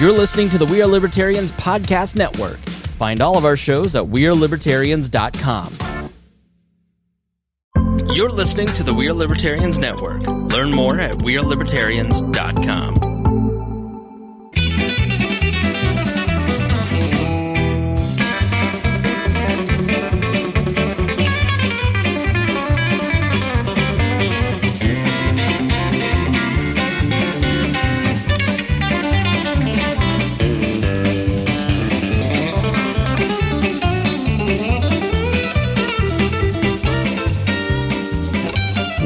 You're listening to the We Are Libertarians podcast network. Find all of our shows at wearelibertarians.com. You're listening to the We Are Libertarians network. Learn more at wearelibertarians.com.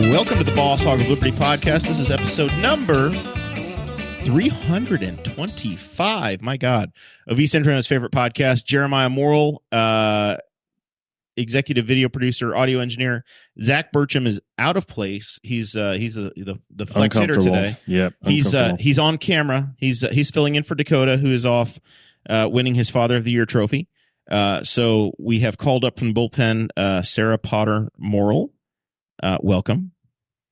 Welcome to the Boss Hog of Liberty podcast. This is episode number 325, my God, of East Central's favorite podcast. Jeremiah Morrell, executive video producer, audio engineer. Zach Burcham is out of place. He's the flex hitter today. Yep, he's on camera. He's filling in for Dakota, who is off winning his Father of the Year trophy. So we have called up from the bullpen Sara Morrell. Welcome.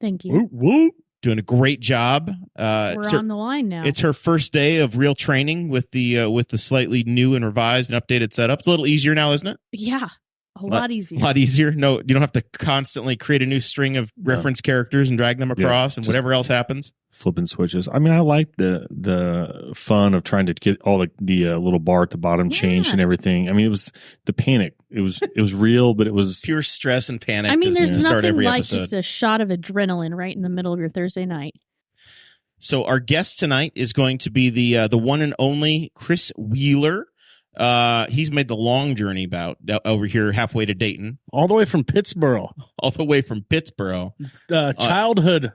Thank you. Woo, woo. Doing a great job. We're on the line now. It's her first day of real training with the slightly new and revised and updated setup. It's a little easier now, isn't it? Yeah, a lot easier. A lot easier. No, you don't have to constantly create a new string of reference characters and drag them across and whatever else happens. Flipping switches. I mean, I like the fun of trying to get all the little bar at the bottom changed and everything. I mean, it was the panic. It was real, but it was pure stress and panic. I mean, there's to start nothing every like episode. just a shot of adrenaline right in the middle of your Thursday night. So our guest tonight is going to be the one and only Chris Wheeler. He's made the long journey over here halfway to Dayton. All the way from Pittsburgh. All the way from Pittsburgh. Childhood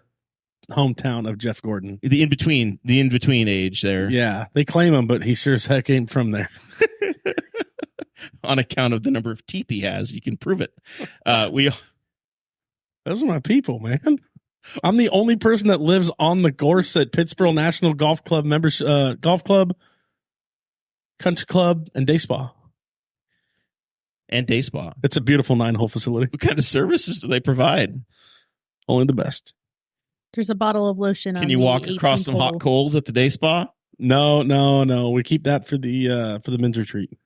hometown of Jeff Gordon. The in-between age there. Yeah, they claim him, but he sure as heck ain't from there. On account of the number of teeth he has. You can prove it. Those are my people, man. I'm the only person that lives on the course at Pittsburgh National Golf Club Golf Club, Country Club, and Day Spa. And Day Spa. It's a beautiful 9-hole facility. What kind of services do they provide? Only the best. There's a bottle of lotion on Can you walk across some hot coals at the Day Spa? No. We keep that for the men's retreat.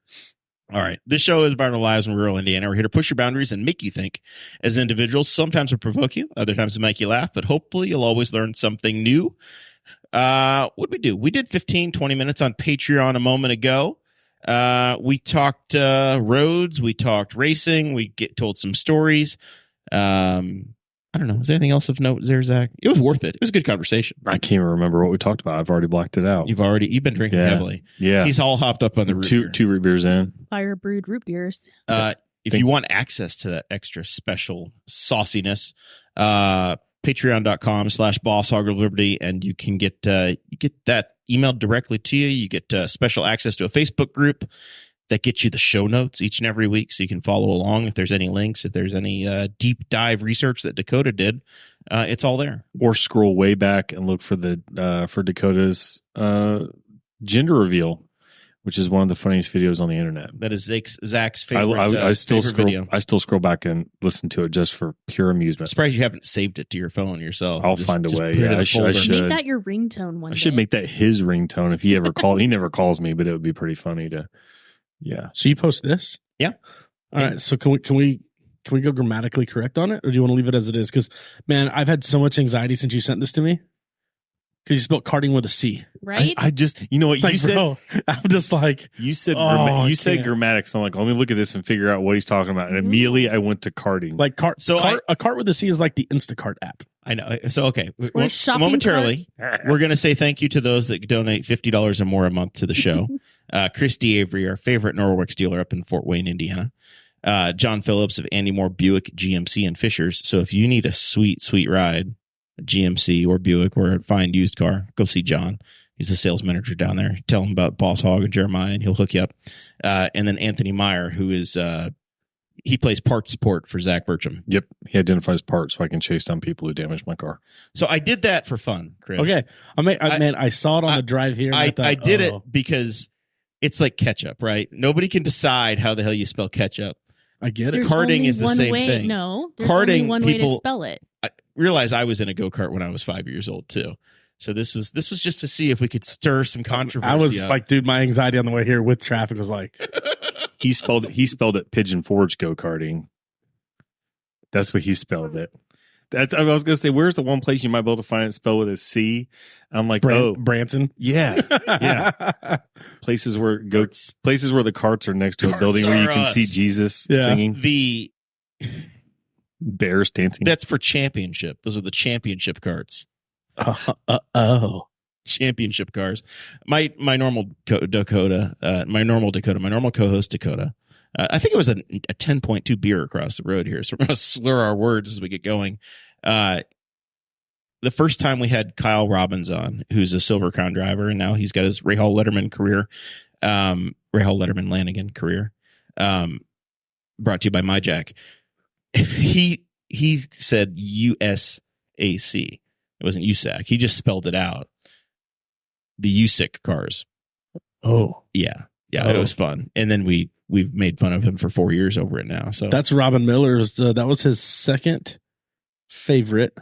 All right. This show is about our lives in rural Indiana. We're here to push your boundaries and make you think as individuals. Sometimes we'll provoke you. Other times we'll make you laugh. But hopefully you'll always learn something new. What did we do? We did 15, 20 minutes on Patreon a moment ago. We talked roads. We talked racing. We told some stories. I don't know. Is there anything else of note there, Zach? It was worth it. It was a good conversation. I can't even remember what we talked about. I've already blacked it out. You've been drinking heavily. Yeah. He's all hopped up on the root beer. Two root beers in. Fire brewed root beers. If you want access to that extra special sauciness, patreon.com/BossHogOfLiberty, and you can get that emailed directly to you. You get special access to a Facebook group that gets you the show notes each and every week, so you can follow along. If there's any links, if there's any deep dive research that Dakota did, it's all there. Or scroll way back and look for for Dakota's gender reveal, which is one of the funniest videos on the internet. That is Zach's favorite. I still favorite scroll. video. I still scroll back and listen to it just for pure amusement. I'm surprised you haven't saved it to your phone yourself. I'll find a way. put it in Yeah, a folder. I should. Make that your ringtone one day. I should make that his ringtone if he ever called. He never calls me, but it would be pretty funny to. Yeah. So you post this? Yeah. All right. So can we go grammatically correct on it, or do you want to leave it as it is? Because man, I've had so much anxiety since you sent this to me. Because you spelled karting with a C, right? I just, you know what like, you said. bro, I'm just like, you said can't. grammatics. So I'm like, let me look at this and figure out what he's talking about. And immediately I went to karting. like a cart with a C is like the Instacart app. I know. So, okay. Or shopping Momentarily, we're going to say thank you to those that donate $50 or more a month to the show. Christy Avery, our favorite Norwalk dealer up in Fort Wayne, Indiana. John Phillips of Andy Moore Buick, GMC, and Fishers. So if you need a sweet, sweet ride, GMC or Buick or a fine used car, go see John. He's the sales manager down there. Tell him about Boss Hog and Jeremiah, and he'll hook you up. And then Anthony Meyer, who is he plays part support for Zach Burcham. Yep. He identifies parts so I can chase down people who damage my car. So I did that for fun, Chris. Okay. I saw it on the drive here. I did it because it's like ketchup, right? Nobody can decide how the hell you spell ketchup. I get it. There's Karting only is the one same way, thing. No, there's Karting, only one way to people- spell it. I realize I was in a go-kart when I was 5 years old, too. So this was just to see if we could stir some controversy. I was up. like, dude, my anxiety on the way here with traffic was like, He spelled it Pigeon Forge go-karting. That's what he spelled it. I was going to say, where's the one place you might be able to find it spelled with a C? I'm like, Branson. yeah. Places where the carts are next to a building where you can see Jesus singing. The Bears dancing. That's for championship. Those are the championship carts. Championship cars. My normal Dakota, my normal co-host Dakota. I think it was a 10.2 beer across the road here. So we're going to slur our words as we get going. The first time we had Kyle Robbins on, who's a Silver Crown driver, and now he's got his Ray Hall Letterman career, Ray Hall Letterman Lanigan career, brought to you by My Jack. He said USAC. It wasn't USAC. He just spelled it out. The USIC cars. Oh, yeah. It was fun. And then we've made fun of him for 4 years over it now. So that's Robin Miller's. That was his second favorite,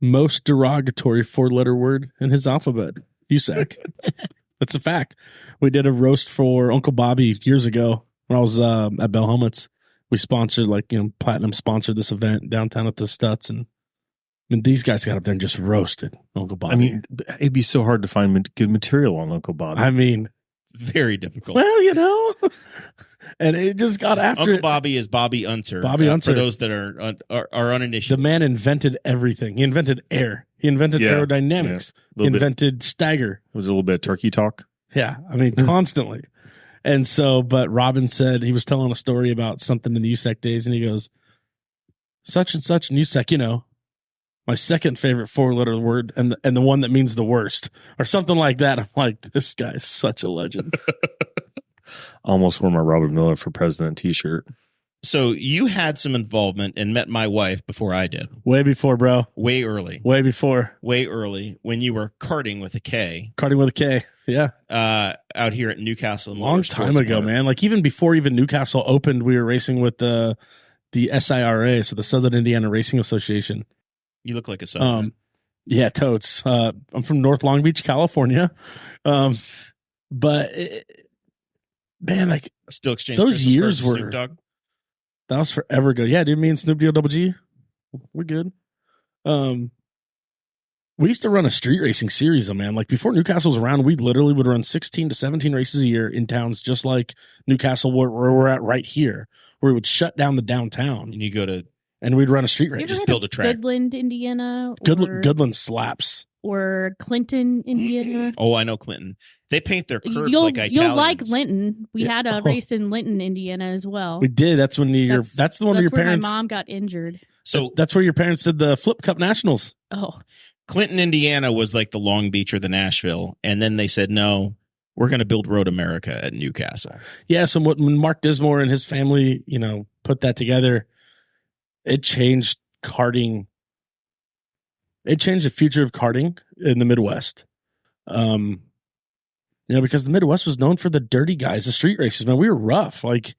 most derogatory 4-letter word in his alphabet. USAC. That's a fact. We did a roast for Uncle Bobby years ago when I was at Bell Helmets. We sponsored, Platinum sponsored this event downtown at the Stutz, and these guys got up there and just roasted Uncle Bobby. I mean, it'd be so hard to find good material on Uncle Bobby. I mean, very difficult. Well, and it just got after Uncle it. Bobby is Bobby Unser. Bobby Unser. For those that are uninitiated. The man invented everything. He invented air. He invented aerodynamics. He invented stagger. It was a little bit of turkey talk. Yeah, I mean, constantly. And so, but Robin said, he was telling a story about something in the USEC days, and he goes, such and such in USEC, my second favorite 4-letter word and the one that means the worst or something like that. I'm like, this guy's such a legend. Almost wore my Robert Miller for President t-shirt. So you had some involvement and met my wife before I did. Way before, bro. Way early. Way before. Way early when you were karting with a K. Karting with a K. Yeah. Out here at Newcastle. Long time ago, man. Like even before Newcastle opened, we were racing with the SIRA, so the Southern Indiana Racing Association. You look like a Southerner. Yeah, totes. I'm from North Long Beach, California. But man, like still exchange those Christmas years cards with were Snoop Dogg? That was forever ago. Yeah, dude, me and Snoop D-O-double-G, we're good. We used to run a street racing series, man. Like before Newcastle was around, we literally would run 16 to 17 races a year in towns just like Newcastle, where we're at right here, where we would shut down the downtown. And you go to and we'd run a street race. Just build a track. Goodland, Indiana. Goodland slaps. Or Clinton, Indiana. Oh, I know Clinton. They paint their curbs you'll, like Italians. You'll like Linton. We had a race in Linton, Indiana as well. We did. That's when that's the one where your parents. My mom got injured. So that's where your parents did the Flip Cup Nationals. Oh. Clinton, Indiana was like the Long Beach or the Nashville. And then they said, no, we're going to build Road America at Newcastle. Yeah. So when Mark Dismore and his family, put that together, it changed karting. It changed the future of karting in the Midwest. Because the Midwest was known for the dirty guys, the street races, man. We were rough. Like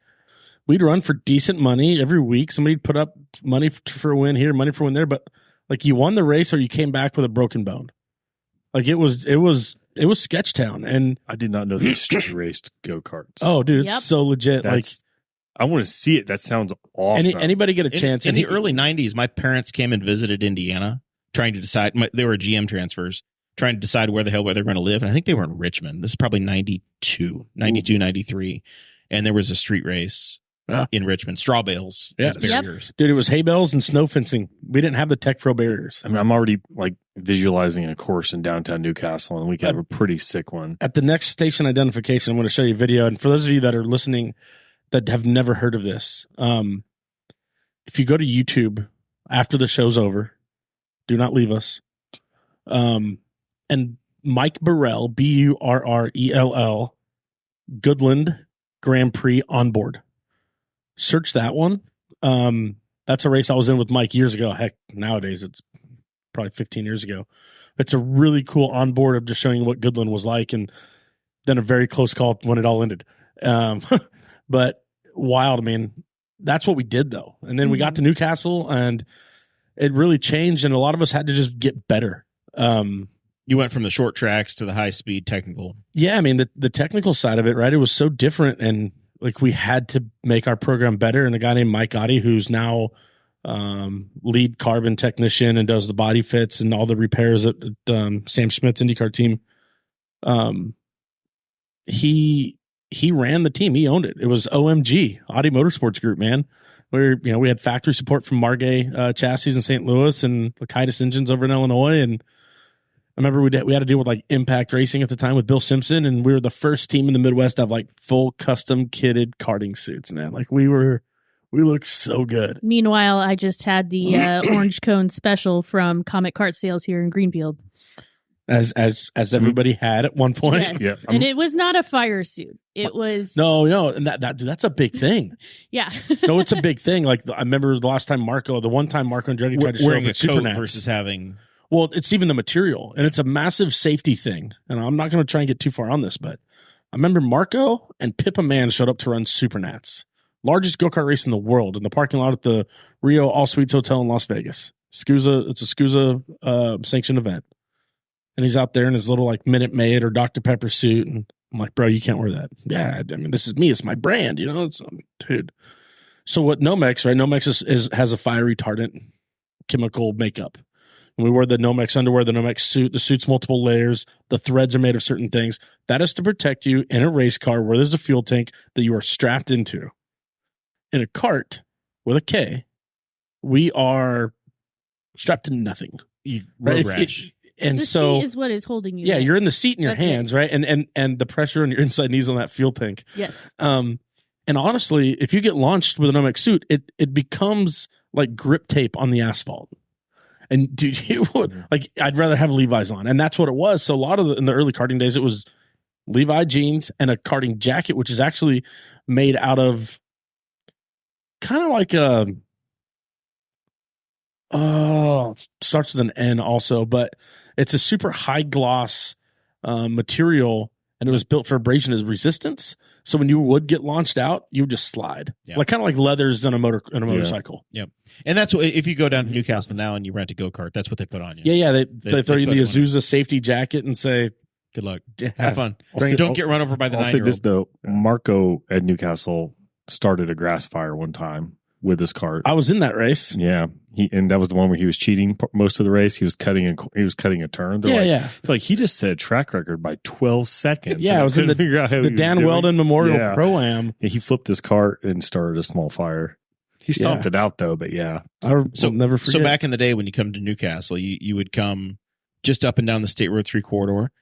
we'd run for decent money every week. Somebody'd put up money for a win here, money for a win there. But like you won the race or you came back with a broken bone. Like it was Sketchtown. And I did not know they street raced go-karts. Oh, dude, it's so legit. I want to see it. That sounds awesome. Anybody get a chance? In the early 90s, my parents came and visited Indiana trying to decide. They were GM transfers, trying to decide where they're going to live. And I think they were in Richmond. This is probably 92, 93. And there was a street race in Richmond. Straw bales as barriers. Dude, it was hay bales and snow fencing. We didn't have the Tech Pro barriers. I mean, I'm already visualizing a course in downtown Newcastle, and we could have a pretty sick one. At the next station identification, I'm going to show you a video. And for those of you that are listening that have never heard of this, if you go to YouTube after the show's over, do not leave us. And Mike Burrell, Burrell, Goodland Grand Prix onboard. Search that one. That's a race I was in with Mike years ago. Heck, nowadays it's probably 15 years ago. It's a really cool onboard of just showing you what Goodland was like, and then a very close call when it all ended. But wild, I mean, that's what we did though. And then we got to Newcastle and it really changed, and a lot of us had to just get better. You went from the short tracks to the high speed technical. Yeah, I mean the technical side of it, right? It was so different, and like we had to make our program better. And a guy named Mike Gotti, who's now lead carbon technician and does the body fits and all the repairs at Sam Schmidt's IndyCar team. He ran the team. He owned it. It was OMG, Audi Motorsports Group, man. We had factory support from Margay chassis in St. Louis and Lakitis engines over in Illinois. And I remember we had to deal with like Impact Racing at the time with Bill Simpson, and we were the first team in the Midwest to have like full custom kitted karting suits, man. Like we looked so good. Meanwhile, I just had the orange cone special from Comet Kart Sales here in Greenfield. As everybody had at one point. Yes. Yeah. And it was not a fire suit. It was No, and that's a big thing. yeah. No, it's a big thing. Like I remember the one time Marco Andretti tried to show up Wearing a with Super coat Nats versus having. Well, it's even the material, and it's a massive safety thing. And I'm not going to try and get too far on this, but I remember Marco and Pippa Mann showed up to run Super Nats, largest go-kart race in the world, in the parking lot at the Rio All Suites Hotel in Las Vegas. It's a SCUSA sanctioned event. And he's out there in his little like Minute Maid or Dr. Pepper suit. And I'm like, bro, you can't wear that. Yeah, I mean, this is me. It's my brand, you know? Dude. So what Nomex, right? Nomex has a fire retardant chemical makeup. And we wear the Nomex underwear, the Nomex suit. The suit's multiple layers. The threads are made of certain things. That is to protect you in a race car where there's a fuel tank that you are strapped into. In a cart with a K, we are strapped to nothing. Road rash. And the so seat is what is holding you. yeah, there. you're in the seat in your That's hands, right? And the pressure on your inside knees on that fuel tank. Yes. And honestly, if you get launched with an Nomex suit, it becomes like grip tape on the asphalt. And dude, you would like I'd rather have Levi's on, and that's what it was. So a lot of in the early karting days, it was Levi jeans and a karting jacket, which is actually made out of kind of like it starts with an N also, but it's a super high gloss material, and it was built for abrasion as resistance. So when you would get launched out, you would just slide, like kind of like leathers in a motorcycle. Yep. And that's what, if you go down to Newcastle now and you rent a go-kart, that's what they put on you. Yeah. They throw you the Azusa safety jacket and say, good luck. Have fun. Also, don't get run over by the 9-year-old. I'll say this though, Marco at Newcastle started a grass fire one time with his cart. I was in that race. Yeah, and that was the one where he was cheating most of the race. He was cutting a turn. They're like he just set a track record by 12 seconds. Yeah, I was in the Dan Weldon Memorial Pro-Am. Yeah, he flipped his cart and started a small fire. He stomped it out though, but yeah. I'll never forget. So back in the day when you come to Newcastle, you would come just up and down the State Road 3 corridor.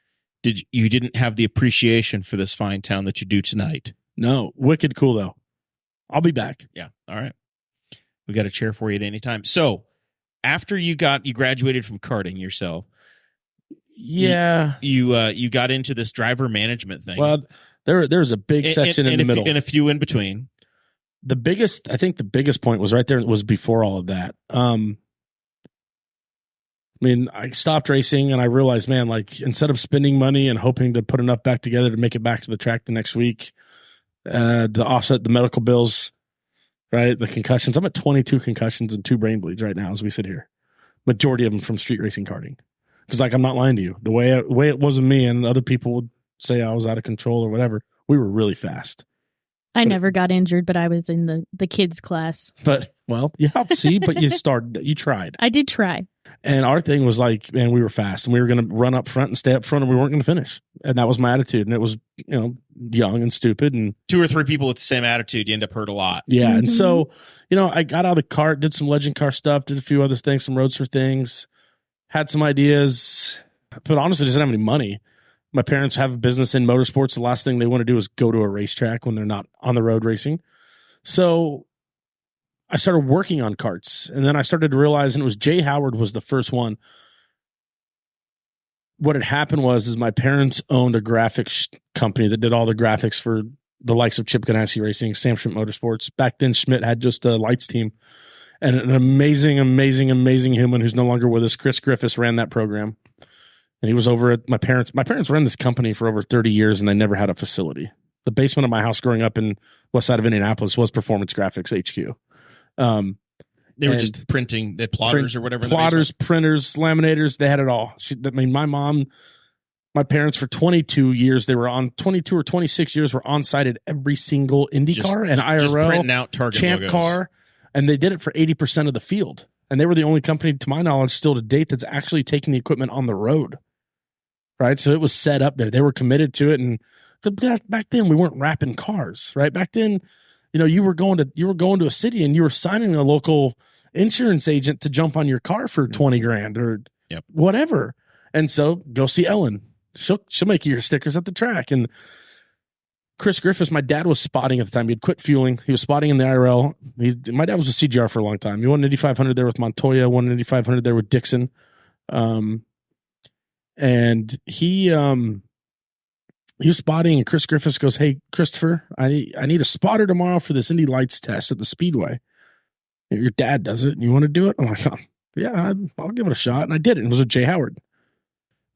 You didn't have the appreciation for this fine town that you do tonight? No, wicked cool though. I'll be back. Yeah, all right. We got a chair for you at any time. So after you graduated from karting yourself. Yeah. You got into this driver management thing. Well, there's a big section in the middle. And a few in between. The biggest point was right there. It was before all of that. I mean, I stopped racing and I realized, man, like instead of spending money and hoping to put enough back together to make it back to the track the next week, the offset, the medical bills, right? The concussions. I'm at 22 concussions and 2 brain bleeds right now as we sit here. Majority of them from street racing karting. Because like, I'm not lying to you. The way it was with me, and other people would say I was out of control or whatever, we were really fast. I never got injured, but I was in the kids class. But, well, yeah, see, but you tried. I did try. And our thing was like, man, we were fast and we were going to run up front and stay up front and we weren't going to finish. And that was my attitude. And it was, young and stupid. And 2 or 3 people with the same attitude, you end up hurt a lot. Yeah. Mm-hmm. And so, I got out of the cart, did some legend car stuff, did a few other things, some roadster things, had some ideas, but honestly, didn't have any money. My parents have a business in motorsports. The last thing they want to do is go to a racetrack when they're not on the road racing. So I started working on karts, and then I started to realize, and it was Jay Howard was the first one. What had happened was my parents owned a graphics company that did all the graphics for the likes of Chip Ganassi Racing, Sam Schmidt Motorsports. Back then, Schmidt had just a lights team, and an amazing human who's no longer with us, Chris Griffiths, ran that program. And he was over at my parents. My parents ran this company for over 30 years, and they never had a facility. The basement of my house growing up in west side of Indianapolis was Performance Graphics HQ. They were And just printing the plotters or whatever. Plotters, printers, laminators, they had it all. My parents for 22 years, they were on 22 or 26 years were on site at every single IndyCar and IRL, just printing out Target Champ logos. Car, and they did it for 80% of the field. And they were the only company, to my knowledge, still to date that's actually taking the equipment on the road. Right, so it was set up there. They were committed to it, and back then we weren't wrapping cars. Right, back then, you were going to a city and you were signing a local insurance agent to jump on your car for $20,000 or whatever. And so go see Ellen. She'll make you your stickers at the track. And Chris Griffiths, my dad was spotting at the time. He had quit fueling. He was spotting in the IRL. My dad was with CGR for a long time. He won an Indy 500 there with Montoya, won an Indy 500 there with Dixon. And he was spotting, and Chris Griffiths goes, "Hey, Christopher, I need a spotter tomorrow for this Indy Lights test at the Speedway. Your dad does it. You want to do it?" I'm like, "Oh, yeah, I'll give it a shot." And I did it. It was with Jay Howard.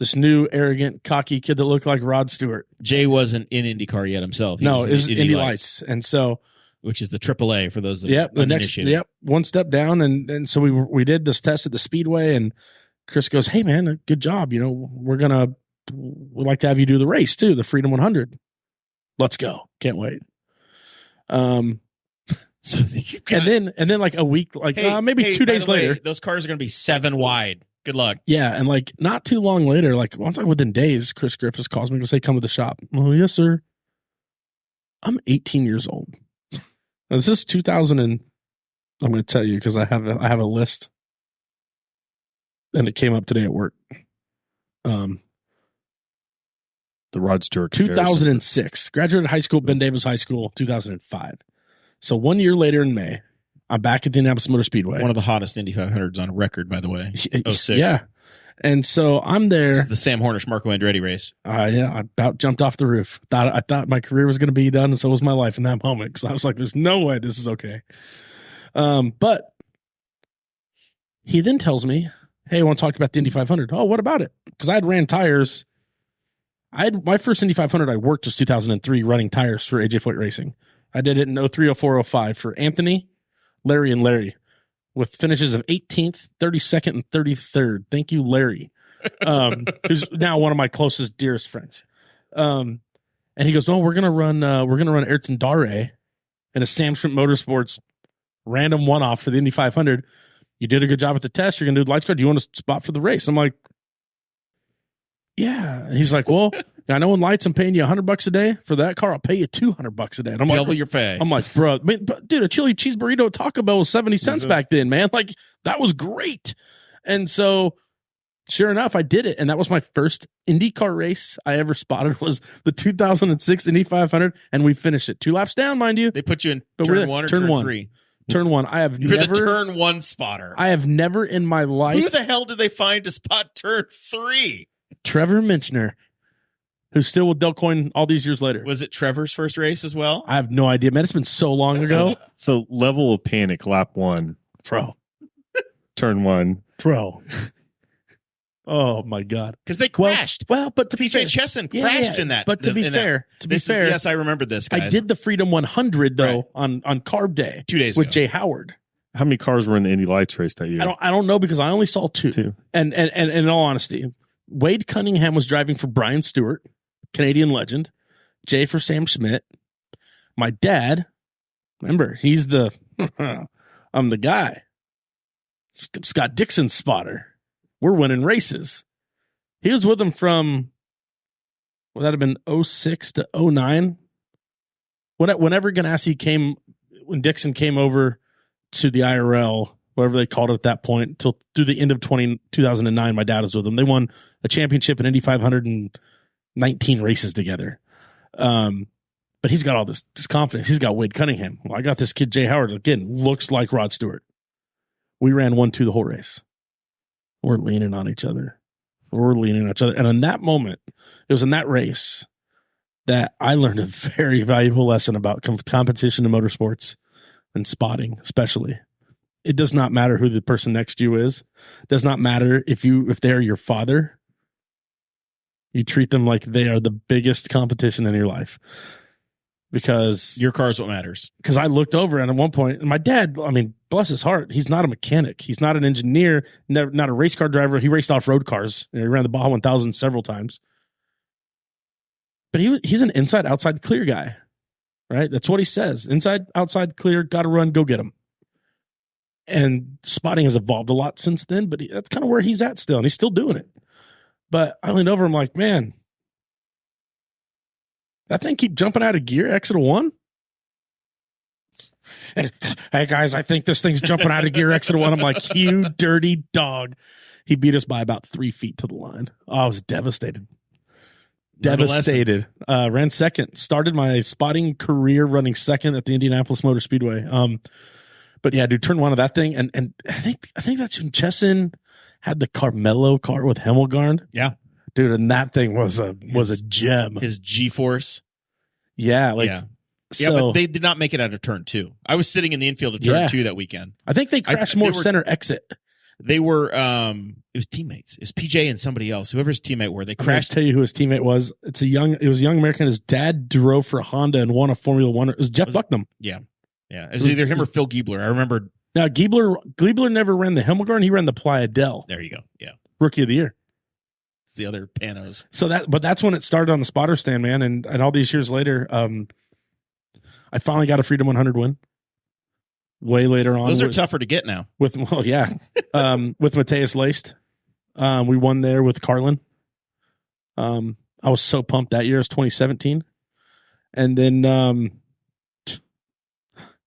This new, arrogant, cocky kid that looked like Rod Stewart. It wasn't in IndyCar yet himself. It was Indy Lights. And so, which is the AAA for those that one step down. And so we did this test at the Speedway, and Chris goes, "Hey man, good job. We'd like to have you do the race too, the Freedom 100. Let's go. Can't wait." And then like a week, maybe 2 days later, those cars are going to be 7 wide. Good luck. Yeah, and like not too long later, like once within days, Chris Griffiths calls me and goes, "Hey, come to the shop." "Oh, yes, sir." I'm 18 years old. Now, this is 2000, and I'm going to tell you because I have a list, and it came up today at work. The Rod Stewart 2006. Graduated high school, Ben Davis High School, 2005. So 1 year later in May, I'm back at the Indianapolis Motor Speedway. One of the hottest Indy 500s on record, by the way. 06. Yeah. And so I'm there. This is the Sam Hornish Marco Andretti race. Yeah, I about jumped off the roof. I thought my career was going to be done, and so was my life in that moment. Because I was like, "There's no way this is okay." But he then tells me, "Hey, I want to talk about the Indy 500." "Oh, what about it?" Because I had ran tires. My first Indy 500 I worked was 2003 running tires for AJ Foyt Racing. I did it in 03, 04, 05 for Anthony, Larry, and Larry, with finishes of 18th, 32nd, and 33rd. Thank you, Larry, who's now one of my closest, dearest friends. And he goes, "No, we're gonna run Ayrton Dare in a Sam Schmidt Motorsports random one-off for the Indy 500. You did a good job at the test. You're gonna do the lights car. Do you want to spot for the race?" I'm like, "Yeah." And he's like, "Well, I know in lights I'm paying you $100 a day. For that car, I'll pay you $200 a day." And I'm Double like, your pay. I'm like, "Bro, but dude, a chili cheese burrito at Taco Bell was 70 cents back then, man. Like, that was great." And so, sure enough, I did it. And that was my first IndyCar race I ever spotted, was the 2006 Indy 500. And we finished it 2 laps down, mind you. They put you in turn 1 or turn 3? Turn 1. You're the turn 1 spotter. I have never in my life. Who the hell did they find to spot turn 3? Trevor Minchner, who's still with Del Coyne all these years later. Was it Trevor's first race as well? I have no idea, man. It's been so long ago. So level of panic, lap 1. Bro. Turn 1. Bro. Oh, my God. Because they crashed. Well, but to be fair. PJ Chesson crashed in that. But to be fair, yes, I remember this, guys. I did the Freedom 100, though, on Carb Day. 2 days with ago. Jay Howard. How many cars were in the Indy Lights race that year? I don't know, because I only saw 2. And in all honesty, Wade Cunningham was driving for Brian Stewart, Canadian legend. Jay for Sam Schmidt. My dad, remember, he's the I'm the guy. Scott Dixon's spotter. We're winning races. He was with him from, would that have been 06 to 09? Whenever when Dixon came over to the IRL, whatever they called it at that point, till through the end of 2009, my dad was with them. They won a championship in Indy 500 and 19 races together. But he's got all this confidence. He's got Wade Cunningham. Well, I got this kid, Jay Howard, again, looks like Rod Stewart. We ran 1-2 the whole race. We're leaning on each other. And in that moment, it was in that race that I learned a very valuable lesson about competition in motorsports and spotting, especially. It does not matter who the person next to you is. It does not matter if they're your father. You treat them like they are the biggest competition in your life. Because your car is what matters. Because I looked over and at one point, and my dad, bless his heart, he's not a mechanic. He's not an engineer, not a race car driver. He raced off-road cars. He ran the Baja 1000 several times. But he's an inside-outside clear guy, right? That's what he says. Inside, outside, clear, got to run, go get him. And spotting has evolved a lot since then, but that's kind of where he's at still, and he's still doing it. But I leaned over, I'm like, man, that thing keep jumping out of gear, exit of 1? And, hey, guys, I think this thing's jumping out of gear, exit of 1. I'm like, you dirty dog. He beat us by about 3 feet to the line. Oh, I was devastated. Devastated. Ran second. Started my spotting career running second at the Indianapolis Motor Speedway. But yeah, dude, turn one of that thing, and I think that's when Chesson had the Carmelo car with Himmelgarn. Yeah, dude, and that thing was a gem. His G-force. Yeah, but they did not make it out of turn 2. I was sitting in the infield of turn 2 that weekend. I think they crashed more center exit. They were it was teammates. It was PJ and somebody else, whoever his teammate were. They crashed. I'll tell you who his teammate was. It was a young American. His dad drove for Honda and won a Formula One. It was Jeff Bucknam. Yeah. Yeah. It was either him or Phil Giebler. I remember. Now Giebler never ran the Himmelgarn. He ran the Playa del. There you go. Yeah. Rookie of the year. It's the other Panos. So that's when it started on the spotter stand, man. And all these years later, I finally got a Freedom 100 win. Way later on. Those are tougher to get now. With Mateus Laced. We won there with Carlin. I was so pumped that year. It was 2017. And then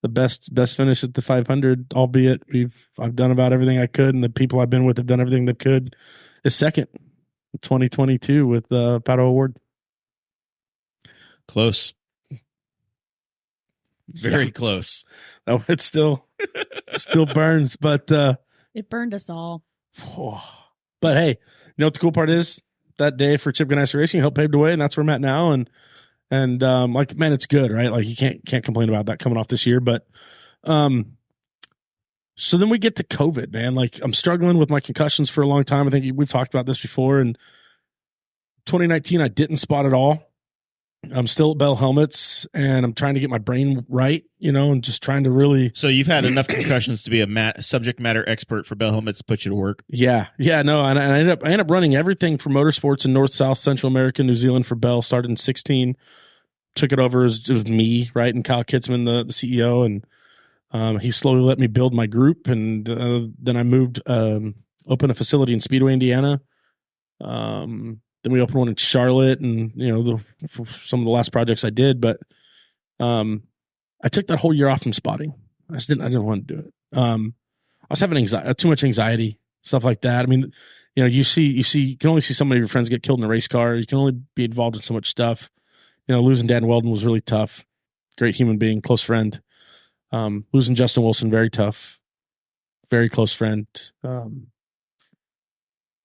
the best finish at the 500, albeit I've done about everything I could, and the people I've been with have done everything they could, is second. 2022 with the Paddle Award. Close. Very close. Oh, it still burns, but it burned us all. But hey, you know what the cool part is? That day for Chip Ganassi Racing helped pave the way, and that's where I'm at now. And like, man, it's good, right? Like, you can't complain about that coming off this year. But so then we get to COVID, man. Like, I'm struggling with my concussions for a long time. I think we've talked about this before. And 2019, I didn't spot at all. I'm still at Bell Helmets, and I'm trying to get my brain right, and just trying to really. So you've had enough concussions to be a subject matter expert for Bell Helmets to put you to work. Yeah, no, and I ended up running everything for motorsports in North, South, Central America, New Zealand for Bell. Started in 2016, took it over. It was me, right, and Kyle Kitzman, the CEO, and he slowly let me build my group, and then I moved, opened a facility in Speedway, Indiana. Then we opened one in Charlotte, and for some of the last projects I did. But I took that whole year off from spotting. I didn't want to do it. I was having anxiety, too much anxiety, stuff like that. I mean, you can only see so many of your friends get killed in a race car. You can only be involved in so much stuff. Losing Dan Weldon was really tough. Great human being, close friend. Losing Justin Wilson, very tough. Very close friend. And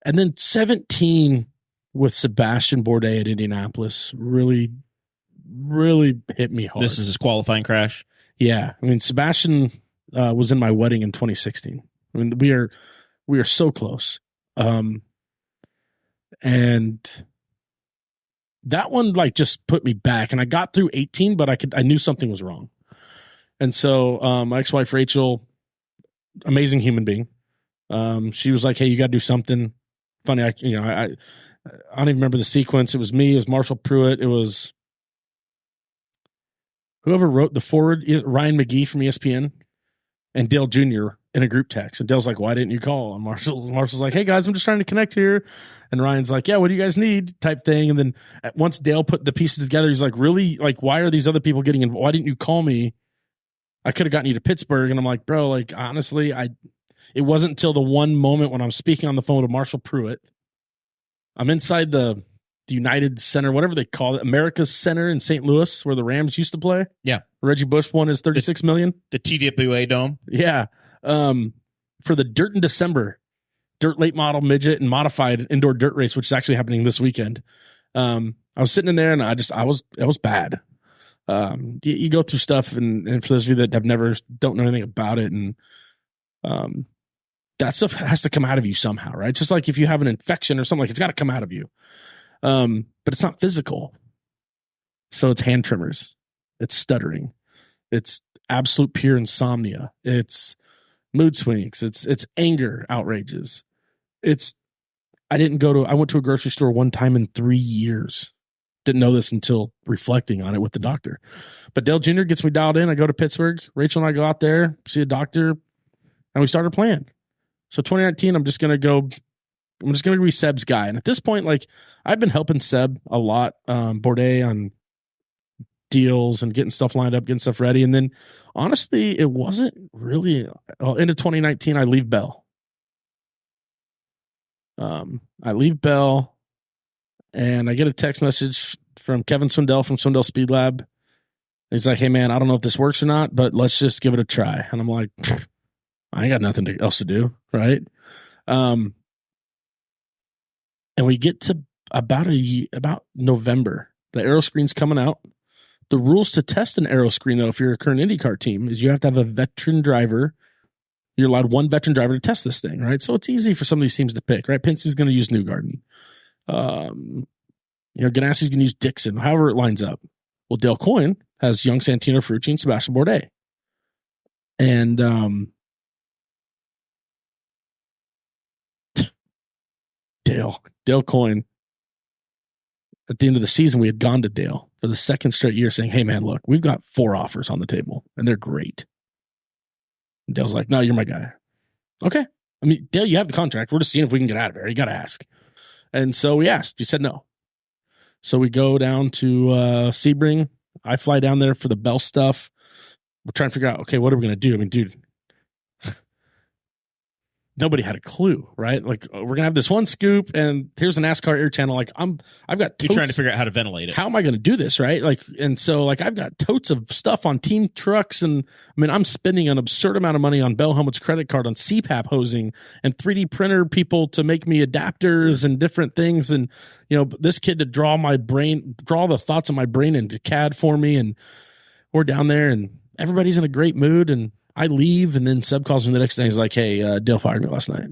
then 17. With Sebastian Bourdais at Indianapolis really, really hit me hard. This is his qualifying crash? Yeah. I mean, Sebastian was in my wedding in 2016. I mean, we are so close. And that one just put me back, and I got through 18, but I knew something was wrong. And so my ex-wife, Rachel, amazing human being. She was like, hey, you got to do something. Funny, I don't even remember the sequence. It was me. It was Marshall Pruitt. It was whoever wrote the forward, Ryan McGee from ESPN, and Dale Jr. in a group text. And Dale's like, why didn't you call? And Marshall's like, hey, guys, I'm just trying to connect here. And Ryan's like, yeah, what do you guys need? Type thing. And then once Dale put the pieces together, he's like, really? Like, why are these other people getting involved? Why didn't you call me? I could have gotten you to Pittsburgh. And I'm like, bro, honestly, it wasn't until the one moment when I'm speaking on the phone to Marshall Pruitt. I'm inside the United Center, whatever they call it, America's Center in St. Louis, where the Rams used to play. Yeah. Reggie Bush won his $36 million. The TWA Dome. Yeah. For the Dirt in December, dirt late model, midget, and modified indoor dirt race, which is actually happening this weekend. I was sitting in there, and it was bad. You go through stuff, and for those of you that don't know anything about it, and that stuff has to come out of you somehow, right? Just like if you have an infection or something, it's got to come out of you. But it's not physical. So it's hand tremors. It's stuttering. It's absolute pure insomnia. It's mood swings. It's anger, outrages. I went to a grocery store one time in 3 years. Didn't know this until reflecting on it with the doctor. But Dale Jr. gets me dialed in. I go to Pittsburgh. Rachel and I go out there, see a doctor, and we start a plan. So 2019, I'm just going to be Seb's guy. And at this point, like, I've been helping Seb a lot, Bourdais, on deals and getting stuff lined up, getting stuff ready. And then honestly, it wasn't really into 2019. I leave Bell. I leave Bell and I get a text message from Kevin Swindell from Swindell Speed Lab. He's like, hey man, I don't know if this works or not, but let's just give it a try. And I'm like, I ain't got nothing else to do. Right. And we get to about November, the aero screen's coming out. The rules to test an aero screen, though, if you're a current IndyCar team, is you have to have a veteran driver. You're allowed one veteran driver to test this thing, right? So it's easy for some of these teams to pick, right? Penske's going to use Newgarden. Ganassi's going to use Dixon, however it lines up. Well, Dale Coyne has young Santino Ferrucci and Sebastian Bourdais. And Dale Coyne, at the end of the season, we had gone to Dale for the second straight year saying, hey, man, look, we've got 4 offers on the table, and they're great. And Dale's like, no, you're my guy. Okay. I mean, Dale, you have the contract. We're just seeing if we can get out of there. You got to ask. And so we asked. You said no. So we go down to Sebring. I fly down there for the Bell stuff. We're trying to figure out, okay, what are we going to do? I mean, dude, nobody had a clue, right? Like, we're going to have this one scoop and here's a NASCAR Air Channel. Like, I've got totes. You're trying to figure out how to ventilate it. How am I going to do this, right? Like, and so like, I've got totes of stuff on team trucks. And I mean, I'm spending an absurd amount of money on Bell Helmut's credit card on CPAP hosing and 3D printer people to make me adapters and different things. And, this kid to draw the thoughts of my brain into CAD for me. And we're down there and everybody's in a great mood. And I leave, and then Seb calls me the next day. He's like, hey, Dale fired me last night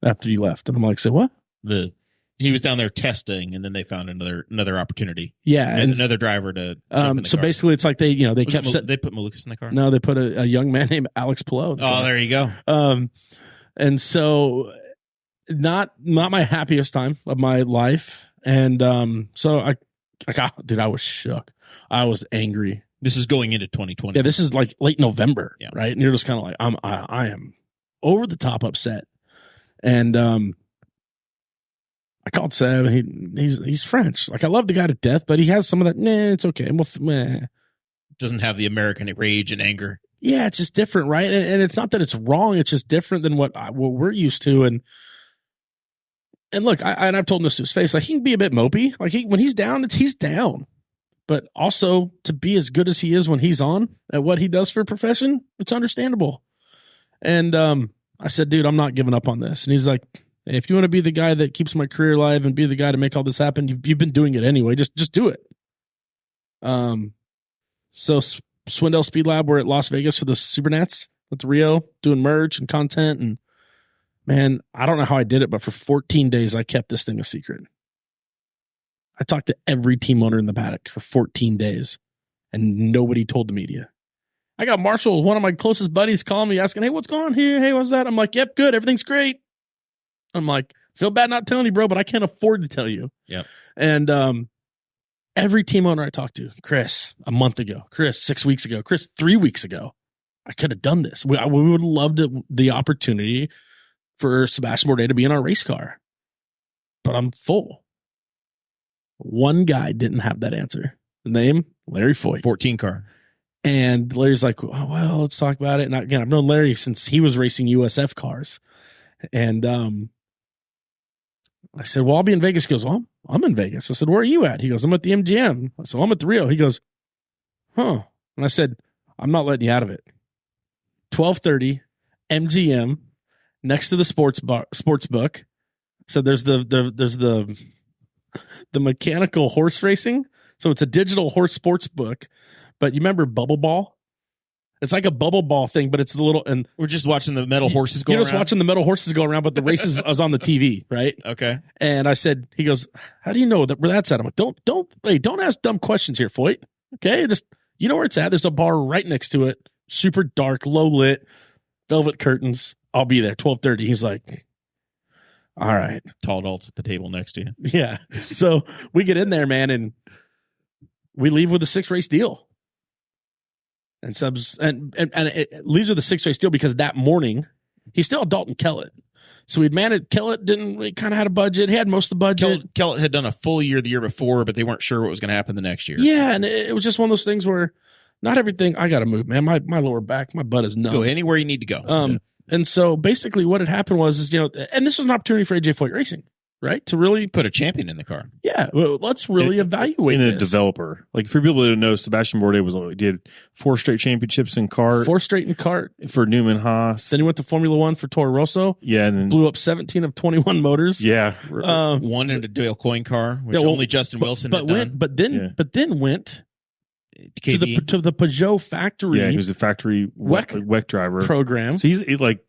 after you left. And I'm like, say what? He was down there testing, and then they found another opportunity. Yeah. And another driver to jump in the car. Basically it's like they kept they put Malukas in the car? No, they put a young man named Alex Pillow. Oh, there you go. And so not my happiest time of my life. And so I was shook. I was angry. This is going into 2020. Yeah, this is like late November, yeah. Right? And you're just kind of like, I am over the top upset. And I called Seb, and he's French. Like, I love the guy to death, but he has some of that. Nah, it's okay. Doesn't have the American rage and anger. Yeah, it's just different, right? And it's not that it's wrong. It's just different than what we're used to. And look, I've told him this to his face. Like, he can be a bit mopey. Like, when he's down, he's down. But also, to be as good as he is when he's on at what he does for a profession, it's understandable. And I said, dude, I'm not giving up on this. And he's like, hey, if you want to be the guy that keeps my career alive and be the guy to make all this happen, you've been doing it anyway. Just do it. So Swindell Speed Lab, we're at Las Vegas for the Supernats with Rio, doing merch and content. And man, I don't know how I did it, but for 14 days, I kept this thing a secret. I talked to every team owner in the paddock for 14 days, and nobody told the media. I got Marshall, one of my closest buddies, calling me asking, hey, what's going on here? Hey, what's that? I'm like, yep, good. Everything's great. I'm like, feel bad not telling you, bro, but I can't afford to tell you. Yep. And every team owner I talked to, Chris, a month ago, Chris, 6 weeks ago, Chris, 3 weeks ago, I could have done this. We would have loved the opportunity for Sebastian Bourdais to be in our race car, but I'm full. One guy didn't have that answer. The name, Larry Foyt. 14 car. And Larry's like, oh, well, let's talk about it. And again, I've known Larry since he was racing USF cars. And I said, well, I'll be in Vegas. He goes, well, I'm in Vegas. I said, where are you at? He goes, I'm at the MGM. I said, well, I'm at the Rio. He goes, huh. And I said, I'm not letting you out of it. 12:30 MGM next to the sports book. So there's the mechanical horse racing. So it's a digital horse sports book. But you remember Bubble Ball? It's like a bubble ball thing, but it's the little, and we're just watching the metal horses go around. You're just watching the metal horses go around, but the race is on the TV, right? Okay. And I said, he goes, how do you know where that's at? I'm like, don't ask dumb questions here, Foyt. Okay. Just, you know where it's at. There's a bar right next to it. Super dark, low lit. velvet curtains. I'll be there 12:30. He's like, all right. Tall adults at the table next to you. Yeah. So we get in there, man, and we leave with a 6-race deal. And it leaves with a 6-race deal because that morning he's still Dalton Kellett. So we'd managed. Kellett kind of had a budget. He had most of the budget. Kellett had done a full year the year before, but they weren't sure what was going to happen the next year. Yeah, and it was just one of those things where not everything. I got to move, man. My lower back, my butt is numb. Go anywhere you need to go. And so basically, what had happened was, and this was an opportunity for AJ Foyt Racing, right, to really put a champion in the car. Yeah, well, let's really evaluate in this. A developer. Like for people that know, Sebastian Bourdais did 4 straight championships in kart. 4 straight in kart for Newman Haas. Then he went to Formula One for Toro Rosso. Yeah, and then blew up 17 of 21 motors. Yeah, one in a Dale Coyne car, which only Justin Wilson had done. But then went to the Peugeot factory. Yeah, he was a factory WEC driver program. So he's like.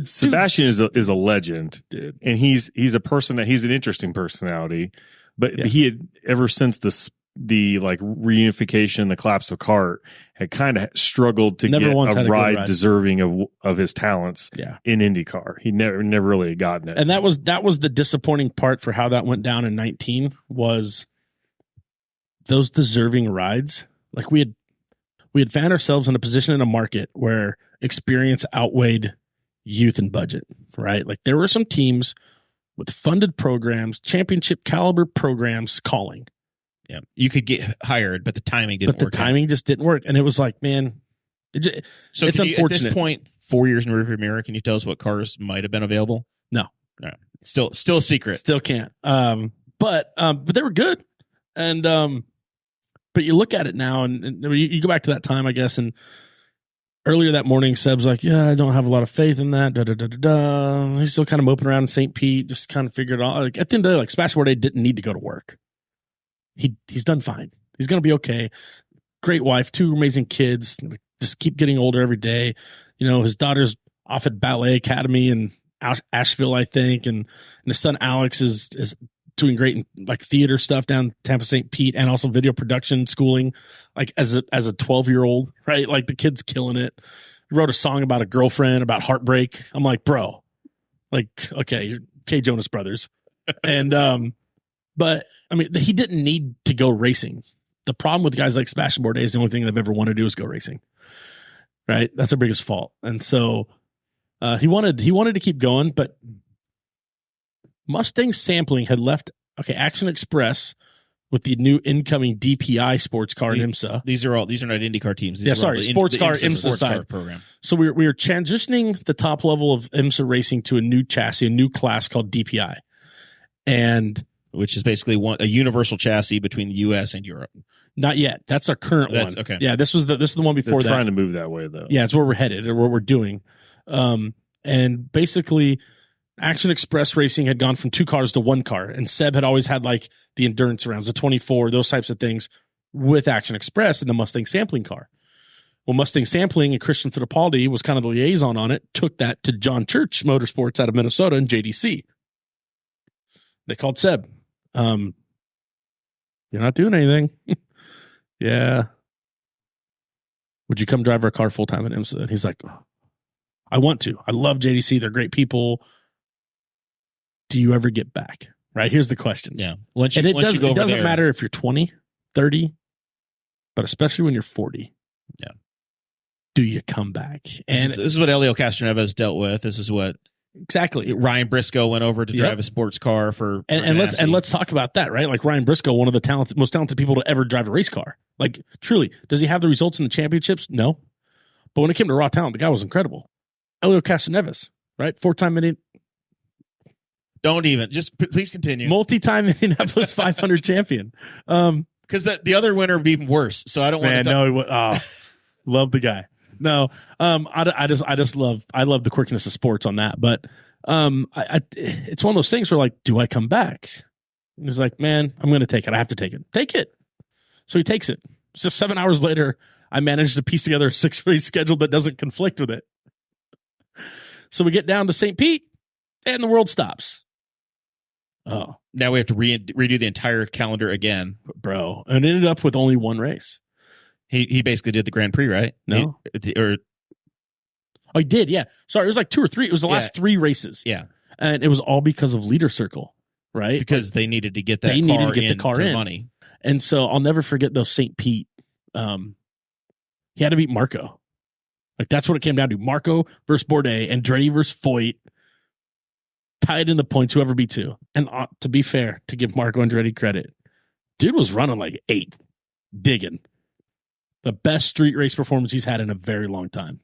Sebastian is a legend, dude, and he's an interesting personality. But he had ever since the like reunification, the collapse of kart, had kind of struggled to get a ride deserving of his talents. In IndyCar, he never really had gotten it. And that was the disappointing part for how that went down in 19 was those deserving rides. Like we had found ourselves in a position in a market where experience outweighed youth and budget, right? Like there were some teams with funded programs, championship caliber programs calling. Yeah, you could get hired, but the timing didn't work. But the timing just didn't work. And it was like, man, it's unfortunate. At this point, 4 years in the rearview mirror, can you tell us what cars might have been available? No. Still a secret. Still can't. But they were good. And, but you look at it now and you go back to that time, I guess, and earlier that morning, Seb's like, yeah, I don't have a lot of faith in that. He's still kind of moping around in St. Pete, just kind of figured it out. Like, at the end of the day, like, Sebastian Bourdais didn't need to go to work. He's done fine. He's going to be okay. Great wife, 2 amazing kids. Just keep getting older every day. His daughter's off at Ballet Academy in Asheville, I think. And his son, Alex, is doing great in like theater stuff down Tampa St. Pete and also video production schooling, like as a 12-year-old, right? Like the kid's killing it. He wrote a song about a girlfriend, about heartbreak. I'm like, bro, like, okay, you're K Jonas Brothers. And, but I mean, he didn't need to go racing. The problem with guys like Sebastian Bourdais is the only thing they've ever wanted to do is go racing, right? That's their biggest fault. And so he wanted to keep going, but Mustang Sampling had left Action Express with the new incoming DPI sports car in IMSA. These are not IndyCar teams. Sports car IMSA side program. So we are transitioning the top level of IMSA racing to a new chassis, a new class called DPI, and which is basically a universal chassis between the U.S. and Europe. Not yet. That's our current one. Okay. Yeah, this is the one before They're trying to move that way though. Yeah, it's where we're headed or what we're doing. And basically, Action Express Racing had gone from 2 cars to 1 car, and Seb had always had like the endurance rounds, the 24, those types of things with Action Express and the Mustang Sampling car. Well, Mustang Sampling and Christian Fittipaldi was kind of the liaison on it, took that to John Church Motorsports out of Minnesota and JDC. They called Seb. You're not doing anything. Yeah. Would you come drive our car full time at IMSA? And he's like, I want to. I love JDC. They're great people. Do you ever get back? Right? Here's the question. Yeah. It doesn't matter if you're 20, 30, but especially when you're 40. Yeah. Do you come back? And this is what Elio Castroneves dealt with. This is what exactly Ryan Briscoe went over to drive a sports car for let's talk about that, right? Like Ryan Briscoe, one of the most talented people to ever drive a race car. Like truly, does he have the results in the championships? No. But when it came to raw talent, the guy was incredible. Elio Castroneves, right? 4-time Don't even. Just please continue. Multi-time Indianapolis 500 champion. Because the other winner would be even worse. So I don't want to. No, love the guy. No, I love the quirkiness of sports on that. But it's one of those things where like, do I come back? And he's like, man, I'm going to take it. I have to take it. Take it. So he takes it. So 7 hours later, I managed to piece together a 6-race schedule that doesn't conflict with it. So we get down to St. Pete, and the world stops. Oh, now we have to redo the entire calendar again, bro. And it ended up with only 1 race. He basically did the Grand Prix, right? No, Oh, he did. Yeah. Sorry. It was like 2 or 3. It was the last 3 races. Yeah. And it was all because of Leader Circle, right? Because they needed to get the car in money. And so I'll never forget those St. Pete. He had to beat Marco. Like, that's what it came down to. Marco versus Bourdais, Andretti versus Foyt. Tied in the points, whoever beats who. And to be fair, to give Marco Andretti credit, dude was running like 8, digging. The best street race performance he's had in a very long time.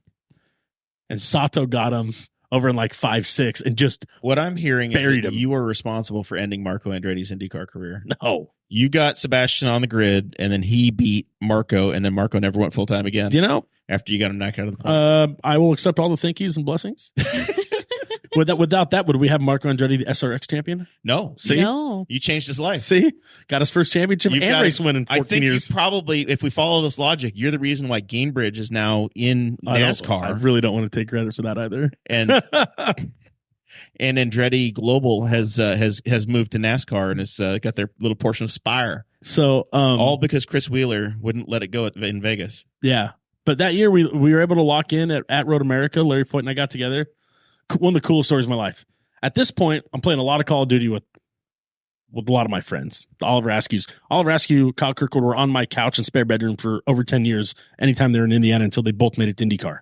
And Sato got him over in like 5-6 and just what I'm hearing is that him. You were responsible for ending Marco Andretti's IndyCar career. No. You got Sebastian on the grid, and then he beat Marco, and then Marco never went full-time again. You know? After you got him knocked out of the point. I will accept all the thank yous and blessings. Without that, would we have Marco Andretti the SRX champion? No. See? No. You changed his life. See? Got his first championship and race win in 14 years. I think probably, if we follow this logic, you're the reason why Gamebridge is now in NASCAR. I really don't want to take credit for that either. And and Andretti Global has moved to NASCAR and has got their little portion of Spire. So all because Chris Wheeler wouldn't let it go in Vegas. Yeah. But that year we were able to lock in at Road America. Larry Foyt and I got together. One of the coolest stories of my life. At this point, I'm playing a lot of Call of Duty with a lot of my friends. The Oliver Askews. Oliver Askew, Kyle Kirkwood were on my couch and spare bedroom for over 10 years anytime they were in Indiana until they both made it to IndyCar.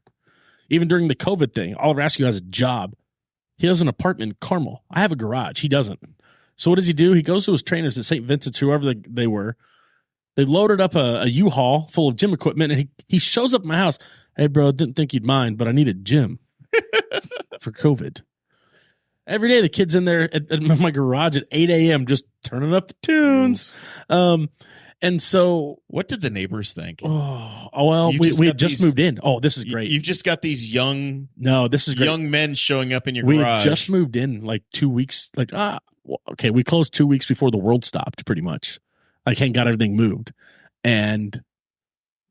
Even during the COVID thing, Oliver Askew has a job. He has an apartment in Carmel. I have a garage. He doesn't. So what does he do? He goes to his trainers at St. Vincent's, whoever they were. They loaded up a U-Haul full of gym equipment, and he shows up at my house. Hey, bro, didn't think you'd mind, but I need a gym for COVID. Every day the kid's in there at my garage at 8 a.m. just turning up the tunes. And so... What did the neighbors think? Oh well, we had just moved in. Oh, this is great. You've just got these young... No, this is great. Young men showing up in your we garage. We just moved in like 2 weeks. Okay, we closed 2 weeks before the world stopped, pretty much. I got everything moved. And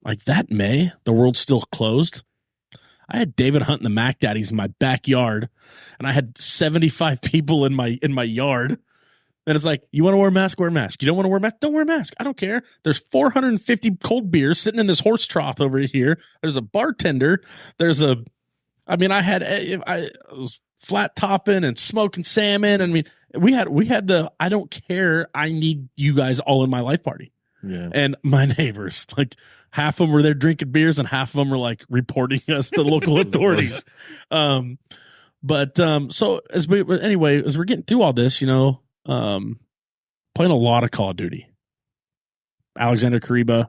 like that May, the world still closed. I had David Hunt and the Mac Daddies in my backyard, and I had 75 people in my yard. And it's like, you want to wear a mask? Wear a mask. You don't want to wear a mask? Don't wear a mask. I don't care. There's 450 cold beers sitting in this horse trough over here. There's a bartender. I was flat topping and smoking salmon. I mean, we had the, I don't care. I need you guys all in my life party. Yeah. And my neighbors, like half of them were there drinking beers and half of them were like reporting us to local authorities. So as we're getting through all this, playing a lot of Call of Duty. Alexander Kariba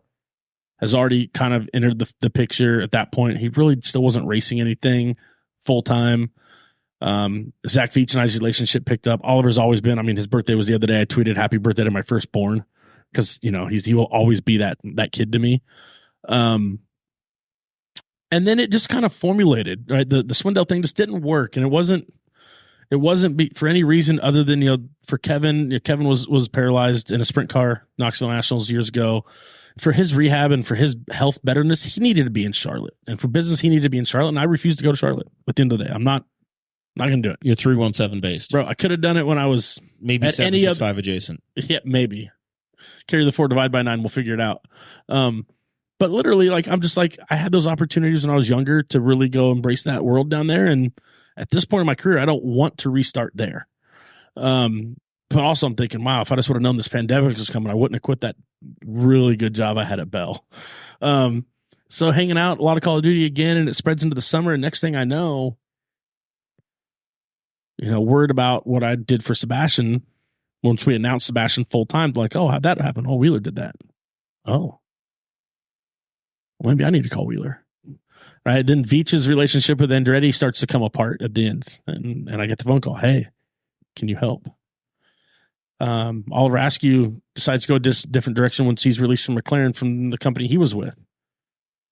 has already kind of entered the picture at that point. He really still wasn't racing anything full time. Zach Veach and I's relationship picked up. Oliver's always been, his birthday was the other day. I tweeted happy birthday to my firstborn because, he will always be that kid to me. And then it just kind of formulated, right? The Swindell thing just didn't work. And it wasn't for any reason other than, for Kevin. Kevin was paralyzed in a sprint car, Knoxville Nationals years ago. For his rehab and for his health betterness, he needed to be in Charlotte. And for business, he needed to be in Charlotte. And I refused to go to Charlotte at the end of the day. I'm not going to do it. You're 317 based. Bro, I could have done it when I was maybe 765 adjacent. Yeah, maybe. Carry the 4, divide by 9. We'll figure it out. But literally, I'm just I had those opportunities when I was younger to really go embrace that world down there. And at this point in my career, I don't want to restart there. But also I'm thinking, wow, if I just would have known this pandemic was coming, I wouldn't have quit that really good job I had at Bell. So hanging out, a lot of Call of Duty again, and it spreads into the summer. And next thing I know, word about what I did for Sebastian. Once we announced Sebastian full time, like, oh, how'd that happen? Oh, Wheeler did that. Oh, well, maybe I need to call Wheeler. Right. Then Veach's relationship with Andretti starts to come apart at the end. And I get the phone call. Hey, can you help? Oliver Askew decides to go a different direction once he's released from McLaren from the company he was with.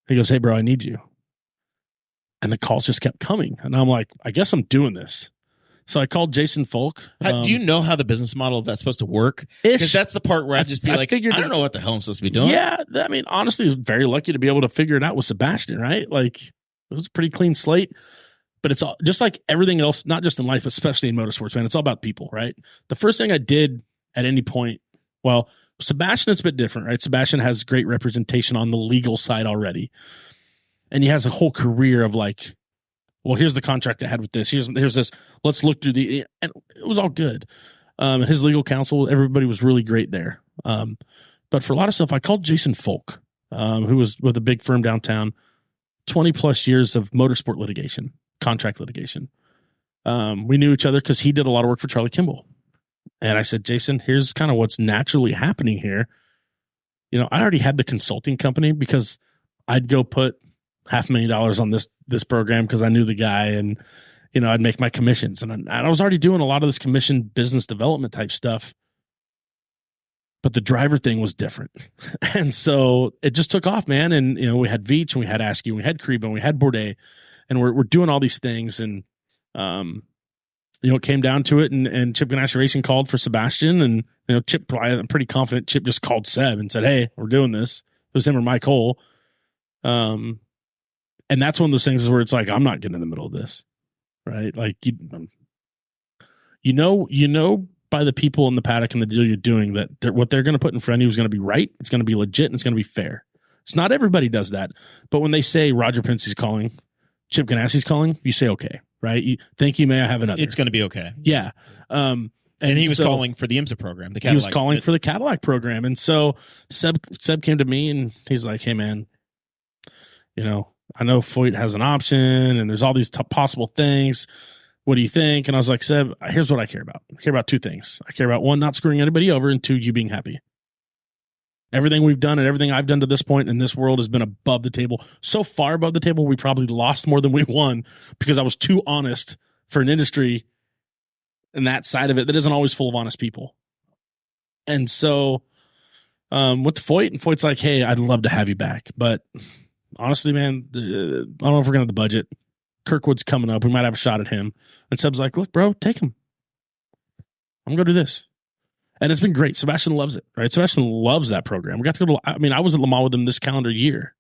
He goes, hey, bro, I need you. And the calls just kept coming. And I'm like, I guess I'm doing this. So I called Jason Folk. Do you know how the business model of that's supposed to work? Because that's the part where I just be I don't know what the hell I'm supposed to be doing. Yeah. Honestly, I was very lucky to be able to figure it out with Sebastian, right? It was a pretty clean slate. But it's all, just like everything else, not just in life, but especially in motorsports, man. It's all about people, right? The first thing I did at any point, well, Sebastian, it's a bit different, right? Sebastian has great representation on the legal side already. And he has a whole career of well, here's the contract I had with this. Here's this. Let's look through and it was all good. His legal counsel, everybody was really great there. But for a lot of stuff, I called Jason Folk, who was with a big firm downtown, 20 plus years of motorsport litigation, contract litigation. We knew each other because he did a lot of work for Charlie Kimball. And I said, Jason, here's kind of what's naturally happening here. I already had the consulting company because I'd go put $500,000 on this program because I knew the guy, and I'd make my commissions, and I was already doing a lot of this commission business development type stuff. But the driver thing was different, and so it just took off, man. And we had Veach, and we had Askew, and we had Kriebe, and we had Bourdais, and we're doing all these things, and it came down to it, and Chip Ganassi Racing called for Sebastian, and Chip, I'm pretty confident Chip just called Seb and said, hey, we're doing this. It was him or Mike Cole. And that's one of those things where it's like, I'm not getting in the middle of this, right? Like, by the people in the paddock and the deal you're doing that what they're going to put in front of you is going to be right. It's going to be legit, and it's going to be fair. It's not everybody does that. But when they say Roger Penske's calling, Chip Ganassi's calling, you say, okay, right? You think may I have another? It's going to be okay. Yeah. And he was calling for the IMSA program. He was calling for the Cadillac program. And so Seb came to me, and he's like, hey, man, I know Foyt has an option, and there's all these possible things. What do you think? And I was like, Seb, here's what I care about. I care about two things. I care about, one, not screwing anybody over, and two, you being happy. Everything we've done and everything I've done to this point in this world has been above the table. So far above the table, we probably lost more than we won because I was too honest for an industry and that side of it that isn't always full of honest people. And so went to Foyt, and Foyt's like, hey, I'd love to have you back. But honestly, man, I don't know if we're going to have the budget. Kirkwood's coming up. We might have a shot at him. And Seb's like, look, bro, take him. I'm going to do this. And it's been great. Sebastian loves it, right? Sebastian loves that program. We got to go to, I was at Le Mans with him this calendar year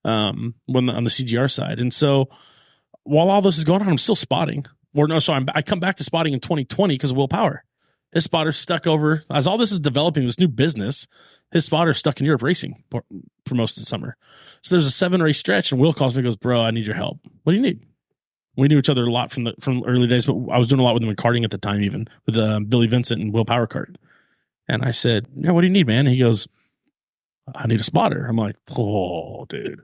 on the CGR side. And so while all this is going on, I'm still spotting. I come back to spotting in 2020 because of Will Power. His spotter's stuck over, as all this is developing, this new business, his spotter's stuck in Europe racing for most of the summer. So there's a 7-race stretch, and Will calls me and goes, bro, I need your help. What do you need? We knew each other a lot from early days, but I was doing a lot with him in karting at the time, even with Billy Vincent and Will Power Kart. And I said, yeah, what do you need, man? And he goes, I need a spotter. I'm like, oh, dude.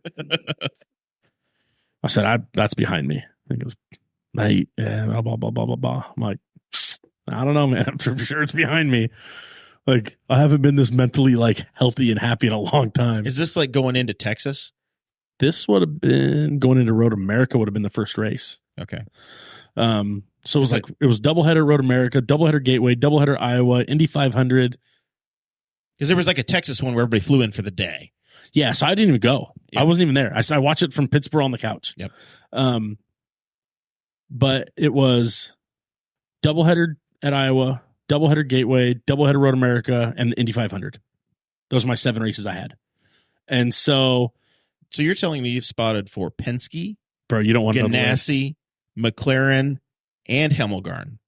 I said, that's behind me. And he goes, mate, yeah, blah, blah, blah, blah, blah, blah. I'm like, I don't know, man. For sure it's behind me. Like, I haven't been this mentally healthy and happy in a long time. Is this going into Texas? This would have been going into Road America would have been the first race. Okay. So it was it was doubleheader Road America, doubleheader Gateway, doubleheader Iowa, Indy 500. Because there was a Texas one where everybody flew in for the day. Yeah, so I didn't even go. Yep. I wasn't even there. I watched it from Pittsburgh on the couch. Yep. But it was doubleheader at Iowa, doubleheader Gateway, doubleheader Road America, and the Indy 500. Those are my 7 races I had. And so you're telling me you've spotted for Penske, bro, you don't want to know Ganassi, McLaren, and Hemmelgarn.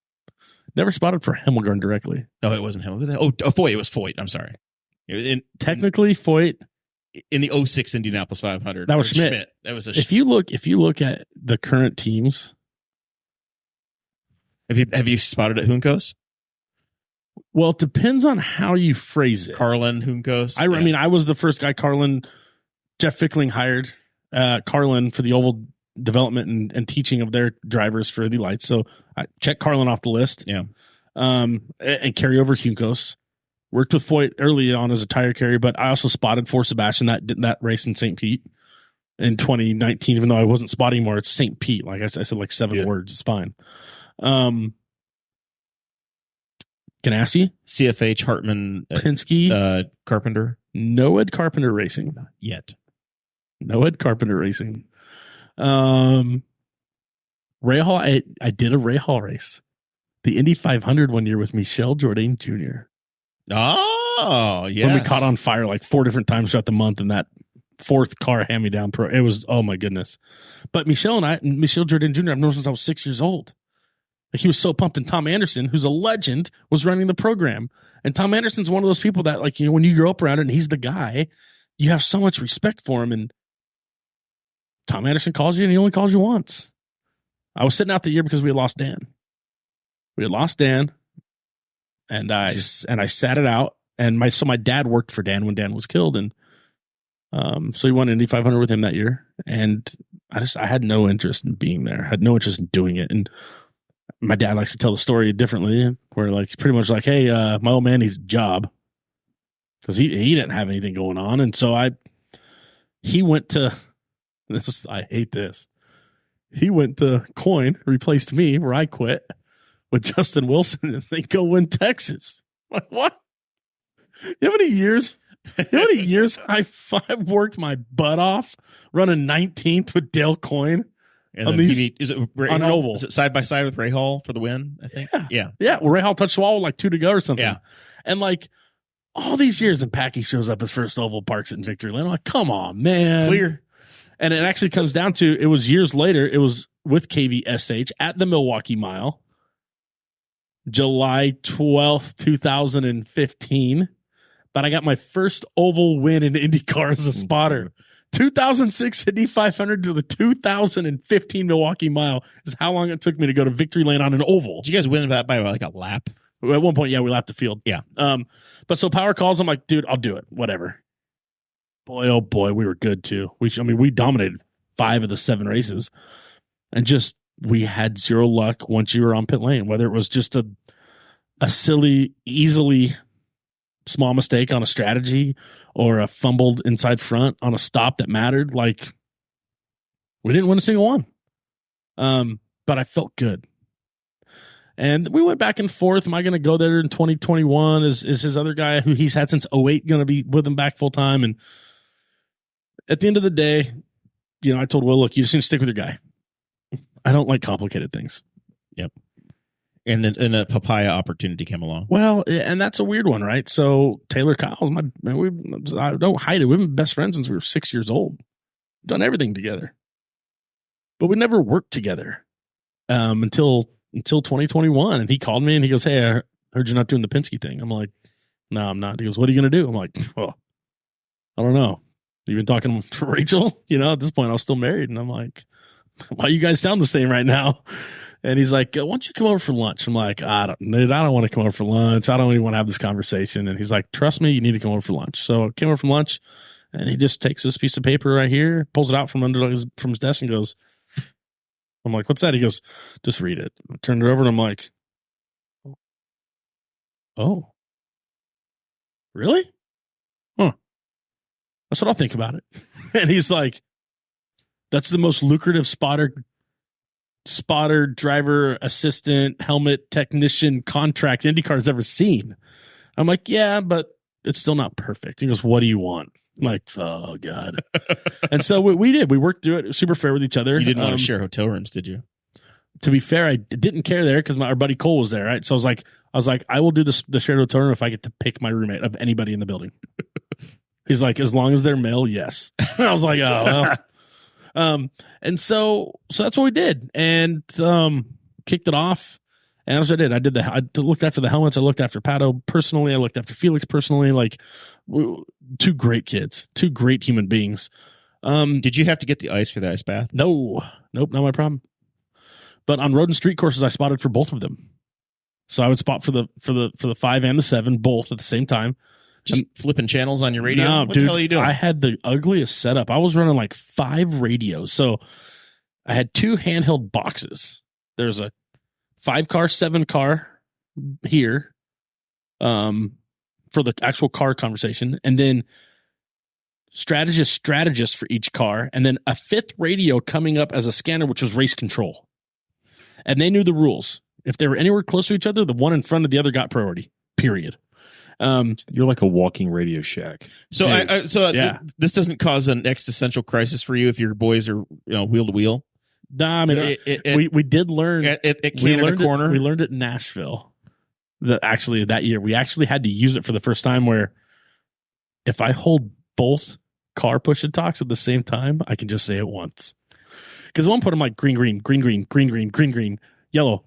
Never spotted for Hemmelgarn directly. No, it wasn't Hemmelgarn. Oh, Foyt. It was Foyt. I'm sorry. Technically, Foyt in the 06 Indianapolis 500. That was Schmidt. That was if you look at the current teams. Have you spotted at Juncos? Well, it depends on how you phrase it. Carlin, Juncos. I mean, I was the first guy Jeff Fickling hired Carlin for the oval development and teaching of their drivers for the lights. So I checked Carlin off the list. Yeah. And carry over Juncos. Worked with Foyt early on as a tire carrier, but I also spotted for Sebastian that race in St. Pete in 2019, even though I wasn't spotting more. It's St. Pete. Like I said 7 words. It's fine. Ganassi, CFH, Hartman, Penske, Carpenter. No Ed Carpenter Racing. Not yet. No Ed Carpenter Racing. Ray Hall. I did a Ray Hall race. The Indy 500 one year with Michel Jourdain Jr. Oh, yeah. When we caught on fire 4 different times throughout the month in that 4th car hand-me-down pro. It was, oh my goodness. But Michel Jourdain Jr. I've known since I was 6 years old. He was so pumped. And Tom Anderson, who's a legend, was running the program. And Tom Anderson's one of those people that, when you grow up around it and he's the guy, you have so much respect for him. And Tom Anderson calls you and he only calls you once. I was sitting out the year because we had lost Dan. And I sat it out. And my dad worked for Dan when Dan was killed, and so he won Indy 500 with him that year. And I had no interest in being there. I had no interest in doing it. And my dad likes to tell the story differently, where like pretty much like, hey, my old man needs a job because he didn't have anything going on, and so he went to this. I hate this. He went to Coin, replaced me, where I quit with Justin Wilson, and they go win Texas. Like, what? You know how many years I've worked my butt off running 19th with Dale Coyne on these, is it Ray on Hall? an oval? Is it side by side with Ray Hall for the win? I think. Yeah. Well, Ray Hall touched the wall with like 2 to go or something. Yeah. And like all these years, and Packy shows up his first oval, parks it in Victory Lane. I'm like, come on, man. Clear. And it actually comes down to, it was years later. It was with KVSH at the Milwaukee Mile, July 12th, 2015. But I got my first oval win in IndyCar as a spotter. 2006 Indy 500 to the 2015 Milwaukee Mile is how long it took me to go to Victory Lane on an oval. Did you guys win that by like a lap? At one point, yeah, we lapped the field. Yeah. But so Power calls. I'm like, dude, I'll do it. Whatever. Boy, oh boy, we were good too. We dominated 5 of the 7 races, and just we had zero luck once you were on pit lane. Whether it was just a silly, easily small mistake on a strategy or a fumbled inside front on a stop that mattered, like we didn't win a single one. But I felt good. And we went back and forth. Am I going to go there in 2021? Is his other guy who he's had since 2008 going to be with him back full time? And at the end of the day, I told Will, look, you just need to stick with your guy. I don't like complicated things. Yep. And then a papaya opportunity came along. Well, and that's a weird one, right? So Taylor Kyle's my man. I don't hide it. We've been best friends since we were 6 years old. We've done everything together, but we never worked together until 2021. And he called me and he goes, "Hey, I heard you're not doing the Penske thing." I'm like, "No, I'm not." He goes, "What are you going to do?" I'm like, "Well, I don't know. You've been talking to Rachel." At this point, I was still married, and I'm like, "Why you guys sound the same right now?" And he's like, "Why don't you come over for lunch?" I'm like, I don't want to come over for lunch. I don't even want to have this conversation. And he's like, "Trust me, you need to come over for lunch." So I came over from lunch, and he just takes this piece of paper right here, pulls it out from his desk, and goes, I'm like, "What's that?" He goes, "Just read it." I turned it over, and I'm like, "Oh, really? Huh. That's what I'll think about it." And he's like, "That's the most lucrative spotter, driver, assistant, helmet technician contract IndyCar's ever seen." I'm like, "Yeah, but it's still not perfect." He goes, "What do you want?" I'm like, "Oh God." And so we did. We worked through it. It was super fair with each other. You didn't want to share hotel rooms, did you? To be fair, I didn't care there because our buddy Cole was there, right? So I was like, I will do the shared hotel room if I get to pick my roommate of anybody in the building. He's like, as long as they're male, yes. I was like, oh well. And so that's what we did, and kicked it off. And that's what I did. I looked after the helmets. I looked after Pato personally. I looked after Felix personally. Like, 2 great kids, 2 great human beings. Did you have to get the ice for the ice bath? Nope, not my problem. But on road and street courses, I spotted for both of them. So I would spot for the 5 and the 7 both at the same time. Just flipping channels on your radio? No, what dude, the hell are you doing? I had the ugliest setup. I was running like 5 radios. So I had 2 handheld boxes. There's a 5-car, 7-car here for the actual car conversation. And then strategist for each car. And then a 5th radio coming up as a scanner, which was race control. And they knew the rules. If they were anywhere close to each other, the one in front of the other got priority, period. You're like a walking Radio Shack. So yeah. This doesn't cause an existential crisis for you if your boys are wheel to wheel. Nah, I mean, we did learn at Canada Corner. We learned it in Nashville. That year we actually had to use it for the first time. Where if I hold both car push and talks at the same time, I can just say it once. Because at one point I'm like green, yellow,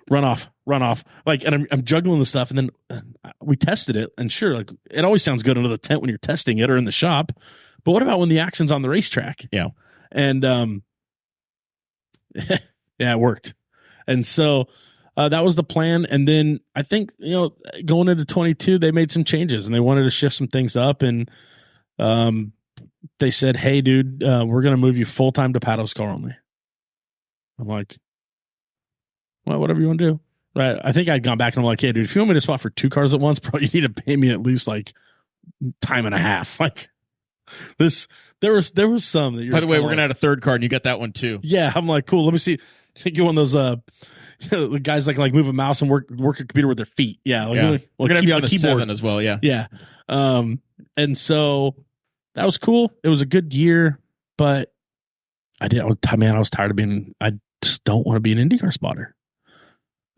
run off. Like, and I'm juggling the stuff, and then we tested it, and sure, like it always sounds good under the tent when you're testing it or in the shop. But what about when the action's on the racetrack? Yeah. And Yeah, it worked. And so that was the plan. And then I think, going into 22, they made some changes and they wanted to shift some things up. And they said, hey, dude, we're going to move you full-time to paddock car only. I'm like, well, whatever you want to do. Right. I think I'd gone back and I'm like, hey, dude, if you want me to spot for 2 cars at once, bro, you need to pay me at least like time and a half. Like this, there was some that you're. By the way, we're going to add a 3rd car and you got that one too. Yeah. I'm like, cool. Let me see. Take you one of those, the guys that can like move a mouse and work a computer with their feet. Yeah. Like, we're going to have you on the keyboard 7 as well. Yeah. Yeah. And so that was cool. It was a good year, but I was tired of being, I just don't want to be an IndyCar spotter.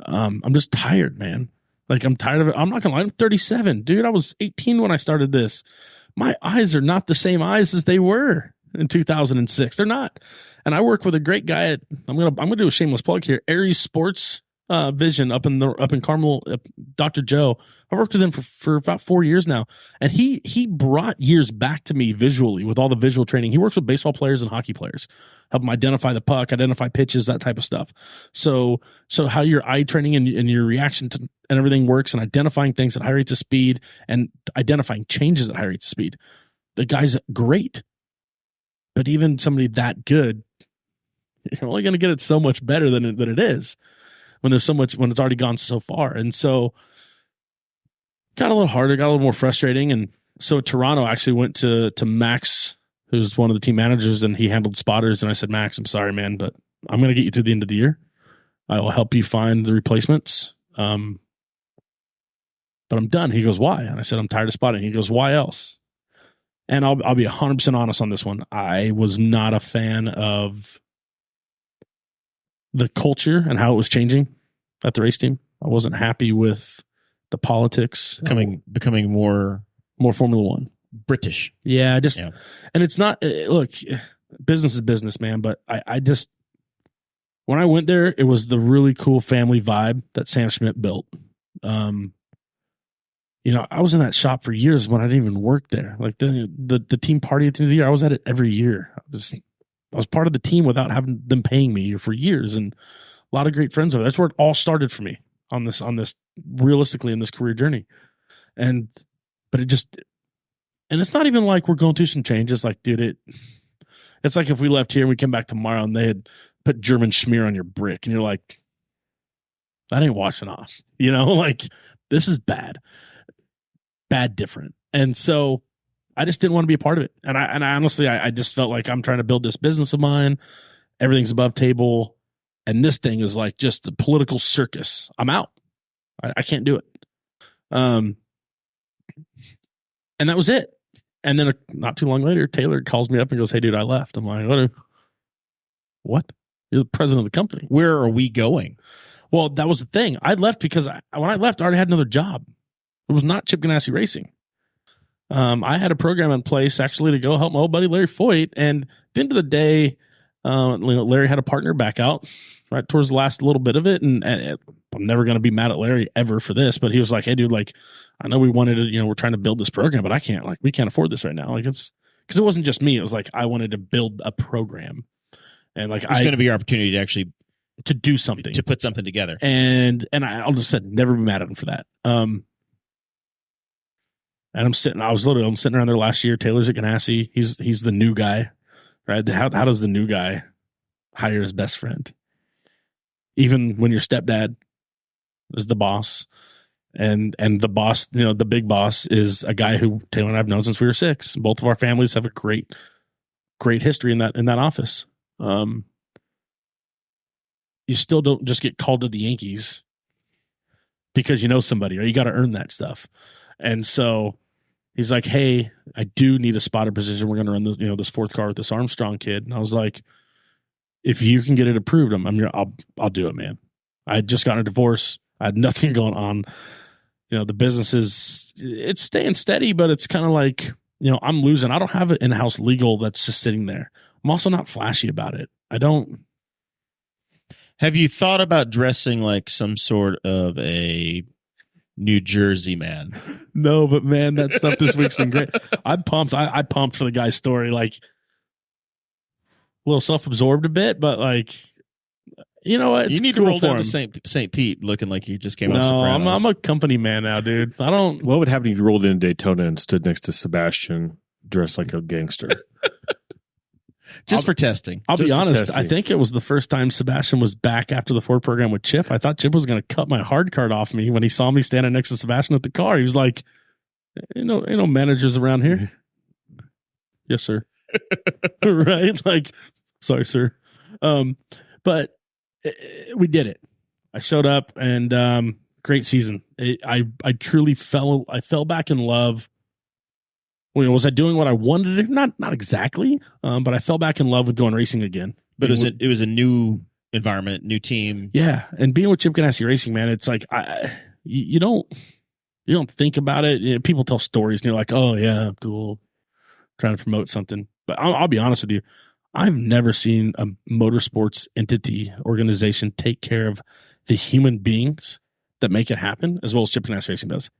I'm just tired, man. Like, I'm tired of it. I'm not gonna lie, I'm 37, dude. I was 18 when I started this. My eyes are not the same eyes as they were in 2006. They're not. And I work with a great guy at, I'm gonna do a shameless plug here, Aries Sports Vision up in Carmel, Dr. Joe. I worked with him for about 4 years now, and he brought years back to me visually with all the visual training. He works with baseball players and hockey players, help them identify the puck, identify pitches, that type of stuff. So how your eye training and your reaction to and everything works, and identifying things at high rates of speed and identifying changes at high rates of speed. The guy's great, but even somebody that good, you're only going to get it so much better than it is. When there's so much, when it's already gone so far. And so got a little harder, got a little more frustrating. And so Toronto actually went to Max, who's one of the team managers, and he handled spotters. And I said, Max, I'm sorry, man, but I'm going to get you through the end of the year. I will help you find the replacements. But I'm done. He goes, why? And I said, I'm tired of spotting. He goes, why else? And I'll be 100% honest on this one. I was not a fan of the culture and how it was changing at the race team. I wasn't happy with the politics becoming more Formula One, British. Yeah, and it's not, look, business is business, man. But I just, when I went there, it was the really cool family vibe that Sam Schmidt built. I was in that shop for years when I didn't even work there. Like the team party at the end of the year, I was at it every year. I was part of the team without having them paying me for years, and a lot of great friends over there. That's where it all started for me on this realistically in this career journey. But it's not even like we're going through some changes. Like, dude, it's like if we left here and we came back tomorrow and they had put German schmear on your brick and you're like, that ain't washing off, like this is bad different. And so I just didn't want to be a part of it. And I honestly, I just felt like I'm trying to build this business of mine. Everything's above table. And this thing is like just a political circus. I'm out. I can't do it. And that was it. And then not too long later, Taylor calls me up and goes, hey, dude, I left. I'm like, what? You're the president of the company. Where are we going? Well, that was the thing. I left because when I left, I already had another job. It was not Chip Ganassi Racing. I had a program in place actually to go help my old buddy Larry Foyt. And at the end of the day, Larry had a partner back out right towards the last little bit of it. And I'm never going to be mad at Larry ever for this, but he was like, hey, dude, like, I know we wanted to, we're trying to build this program, but we can't afford this right now. Like, it's because it wasn't just me. It was like, I wanted to build a program, and like, it's going to be your opportunity to actually to do something, to put something together. And I'll just said, never be mad at him for that. And I'm sitting around there last year. Taylor's at Ganassi. He's the new guy, right? How does the new guy hire his best friend? Even when your stepdad is the boss, and the boss, the big boss is a guy who Taylor and I have known since we were 6. Both of our families have a great history in that office. You still don't just get called to the Yankees because you know somebody, or you got to earn that stuff. And so he's like, hey, I do need a spotter position. We're going to run this 4th car with this Armstrong kid. And I was like, if you can get it approved, I'll do it, man. I had just gotten a divorce. I had nothing going on. The business it's staying steady, but it's kind of like, I'm losing. I don't have an in-house legal that's just sitting there. I'm also not flashy about it. I don't. Have you thought about dressing like some sort of a New Jersey man? No, but man, that stuff this week's been great. I'm pumped. I pumped for the guy's story. Like, a little self-absorbed a bit, but like, You know what? You need to roll down to St. Pete looking like you just came out of Sopranos. I'm a company man now, dude. I don't. What would happen if you rolled into Daytona and stood next to Sebastian dressed like a gangster? Just for testing. I'll be honest. I think it was the first time Sebastian was back after the Ford program with Chip. I thought Chip was going to cut my hard card off me when he saw me standing next to Sebastian at the car. He was like, ain't no managers around here. Yes, sir. Right? Like, sorry, sir. But we did it. I showed up and great season. I truly fell back in love. Was I doing what I wanted to do? Not exactly, but I fell back in love with going racing again. But it was a new environment, new team. Yeah, and being with Chip Ganassi Racing, man, it's like you don't think about it. You know, people tell stories, and you're like, oh yeah, cool, trying to promote something. But I'll be honest with you, I've never seen a motorsports entity organization take care of the human beings that make it happen as well as Chip Ganassi Racing does.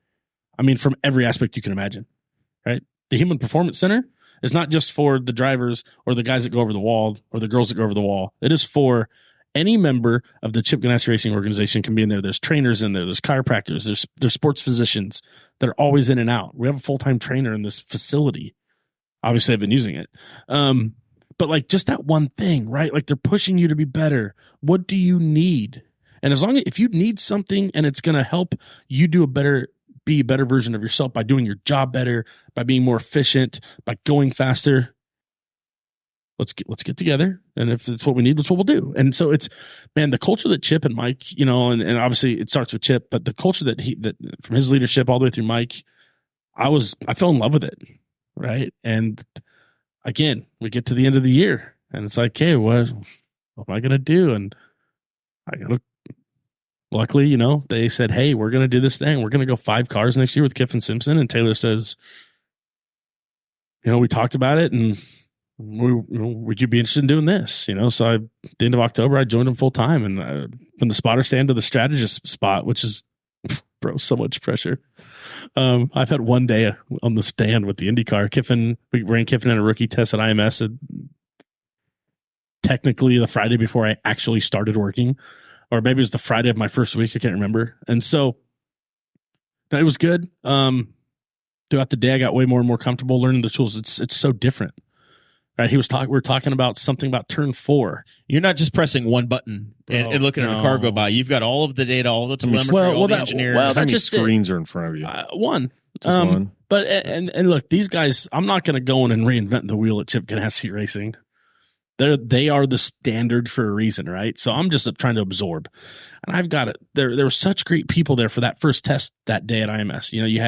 I mean, from every aspect you can imagine, right? The Human Performance Center is not just for the drivers or the guys that go over the wall or the girls that go over the wall. It is for any member of the Chip Ganassi Racing organization can be in there. There's trainers in there. There's chiropractors. There's sports physicians that are always in and out. We have a full-time trainer in this facility. Obviously, I've been using it. But like just that one thing, right? Like they're pushing you to be better. What do you need? And if you need something and it's going to help you be a better version of yourself by doing your job better, by being more efficient, by going faster, let's get together. And if it's what we need, that's what we'll do. And so it's, man, the culture that Chip and Mike, you know, and obviously it starts with Chip, but the culture that from his leadership all the way through Mike, I fell in love with it. Right. And again, we get to the end of the year and it's like, hey, what am I going to do? And luckily, you know, they said, hey, we're going to do this thing. We're going to go 5 cars next year with Kiffin Simpson. And Taylor says, you know, we talked about it and would you be interested in doing this? You know, so at the end of October, I joined him full time and from the spotter stand to the strategist spot, which is, bro, so much pressure. I've had one day on the stand with the IndyCar. We ran Kiffin in a rookie test at IMS. Technically the Friday before I actually started working. Or maybe it was the Friday of my first week. I can't remember. And so it was good. Throughout the day, I got way more and more comfortable learning the tools. It's so different. Right? We were talking about something about turn 4. You're not just pressing one button and looking at a car go by. You've got all of the data, all the telemetry, all the engineers. How many screens are in front of you? One. Just one. But and look, these guys, I'm not going to go in and reinvent the wheel at Chip Ganassi Racing. They are the standard for a reason, right? So I'm just trying to absorb. And I've got it. There were such great people there for that first test that day at IMS. You know, you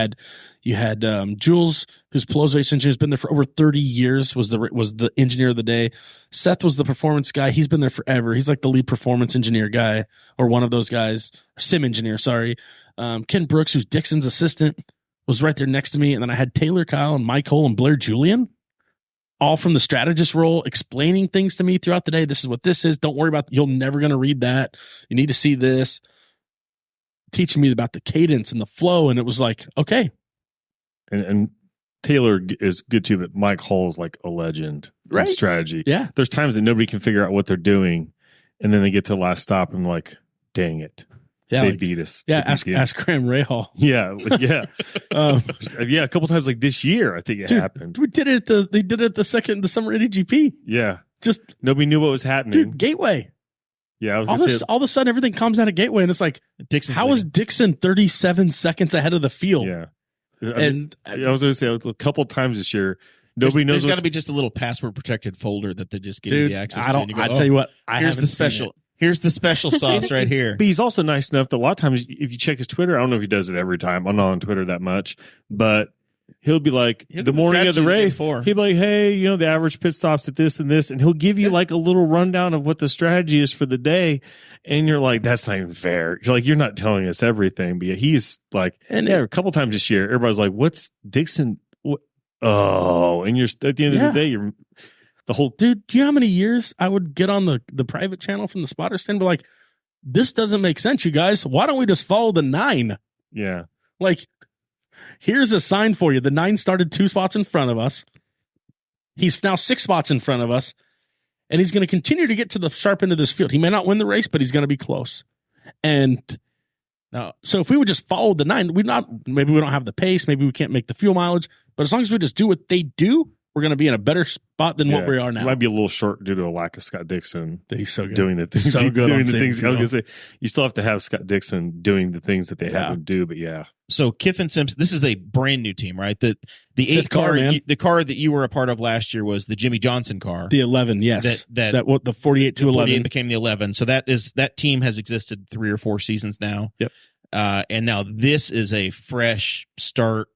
had Jules, who's Pelosi race engineer, has been there for over 30 years, was the engineer of the day. Seth was the performance guy. He's been there forever. He's like the lead performance engineer guy, or one of those guys, sim engineer, sorry. Ken Brooks, who's Dixon's assistant, was right there next to me. And then I had Taylor Kyle and Mike Cole and Blair Julian, all from the strategist role, explaining things to me throughout the day. This is what this is. Don't worry about you're never going to read that. You need to see this. Teaching me about the cadence and the flow. And it was like, okay. And Taylor is good too, but Mike Hull is like a legend in strategy. Yeah. There's times that nobody can figure out what they're doing. And then they get to the last stop and like, dang it. Yeah, they beat us. Yeah, ask Graham Rahal. Yeah, yeah, yeah. A couple times, like this year, I think it happened. We did it. They did it the summer IndyGP. Yeah, just nobody knew what was happening. Dude, Gateway. Yeah, all of a sudden everything comes out of Gateway, and it's like, how is Dixon 37 seconds ahead of the field? Yeah, I was going to say a couple times this year. Nobody knows. There's got to be just a little password protected folder that they just give you the access to. I tell you what, here's the special. Here's the special sauce right here. But he's also nice enough that a lot of times, if you check his Twitter, I don't know if he does it every time. I'm not on Twitter that much, but he'll be like, the morning of the race, he'll be like, hey, you know, the average pit stops at this and this. And he'll give you like a little rundown of what the strategy is for the day. And you're like, that's not even fair. You're like, you're not telling us everything. But he's like, a couple times this year, everybody's like, what's Dixon? Oh, and you're at the end of the day, you're. Dude, do you know how many years I would get on the private channel from the spotter stand and be like, this doesn't make sense, you guys. Why don't we just follow the 9? Yeah. Like, here's a sign for you. The 9 started 2 spots in front of us. He's now 6 spots in front of us. And he's going to continue to get to the sharp end of this field. He may not win the race, but he's going to be close. And now, so if we would just follow the 9, maybe we don't have the pace, maybe we can't make the fuel mileage, but as long as we just do what they do, we're going to be in a better spot than what we are now. It might be a little short due to a lack of Scott Dixon. He's so good. Doing the things. So good doing the things. I was going to say, you still have to have Scott Dixon doing the things that they have him do, but yeah. So Kiffin Simpson, this is a brand new team, right? The 8 car, the car that you were a part of last year was the Jimmy Johnson car. The 11, yes. What the 48 to 11 48 became the 11. So that team has existed 3 or 4 seasons now. Yep. And now this is a fresh start,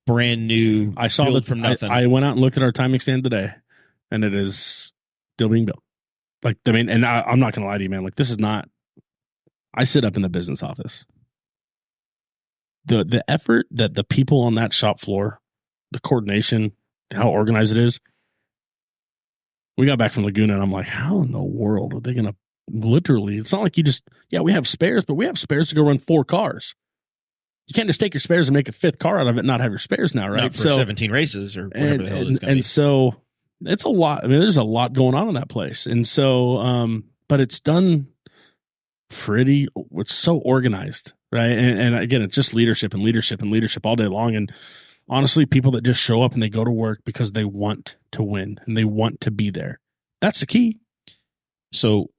brand new. I saw build from nothing. I went out and looked at our timing stand today, and it is still being built. Like, I mean, and I'm not going to lie to you, man. Like, this is not. I sit up in the business office. The effort that the people on that shop floor, the coordination, how organized it is. We got back from Laguna, and I'm like, how in the world are they going to literally? It's not like you just, we have spares, but we have spares to go run 4 cars. You can't just take your spares and make a 5th car out of it and not have your spares now, right? Not for 17 races or whatever the hell it's going to be. And so it's a lot. I mean, there's a lot going on in that place. And so, but it's done it's so organized, right? And again, it's just leadership and leadership and leadership all day long. And honestly, people that just show up and they go to work because they want to win and they want to be there. That's the key. So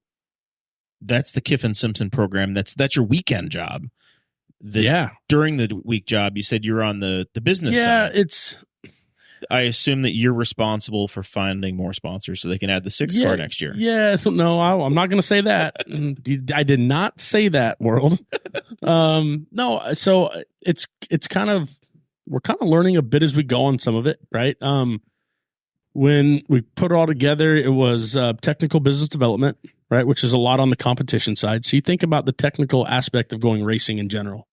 that's the Kiffin Simpson program. That's your weekend job. During the week job, you said you're on the business side. Yeah, I assume that you're responsible for finding more sponsors so they can add the 6th car next year. Yeah, no, I'm not going to say that. I did not say that, world. No, so it's kind of, we're kind of learning a bit as we go on some of it, right? When we put it all together, it was technical business development, right, which is a lot on the competition side. So you think about the technical aspect of going racing in general.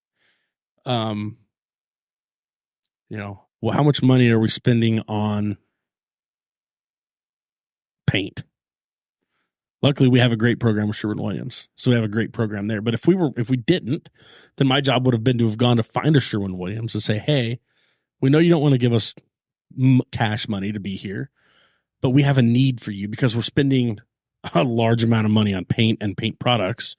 Well, how much money are we spending on paint? Luckily, we have a great program with Sherwin-Williams, so we have a great program there. But if we didn't, then my job would have been to have gone to find a Sherwin-Williams and say, hey, we know you don't want to give us cash money to be here, but we have a need for you because we're spending a large amount of money on paint and paint products.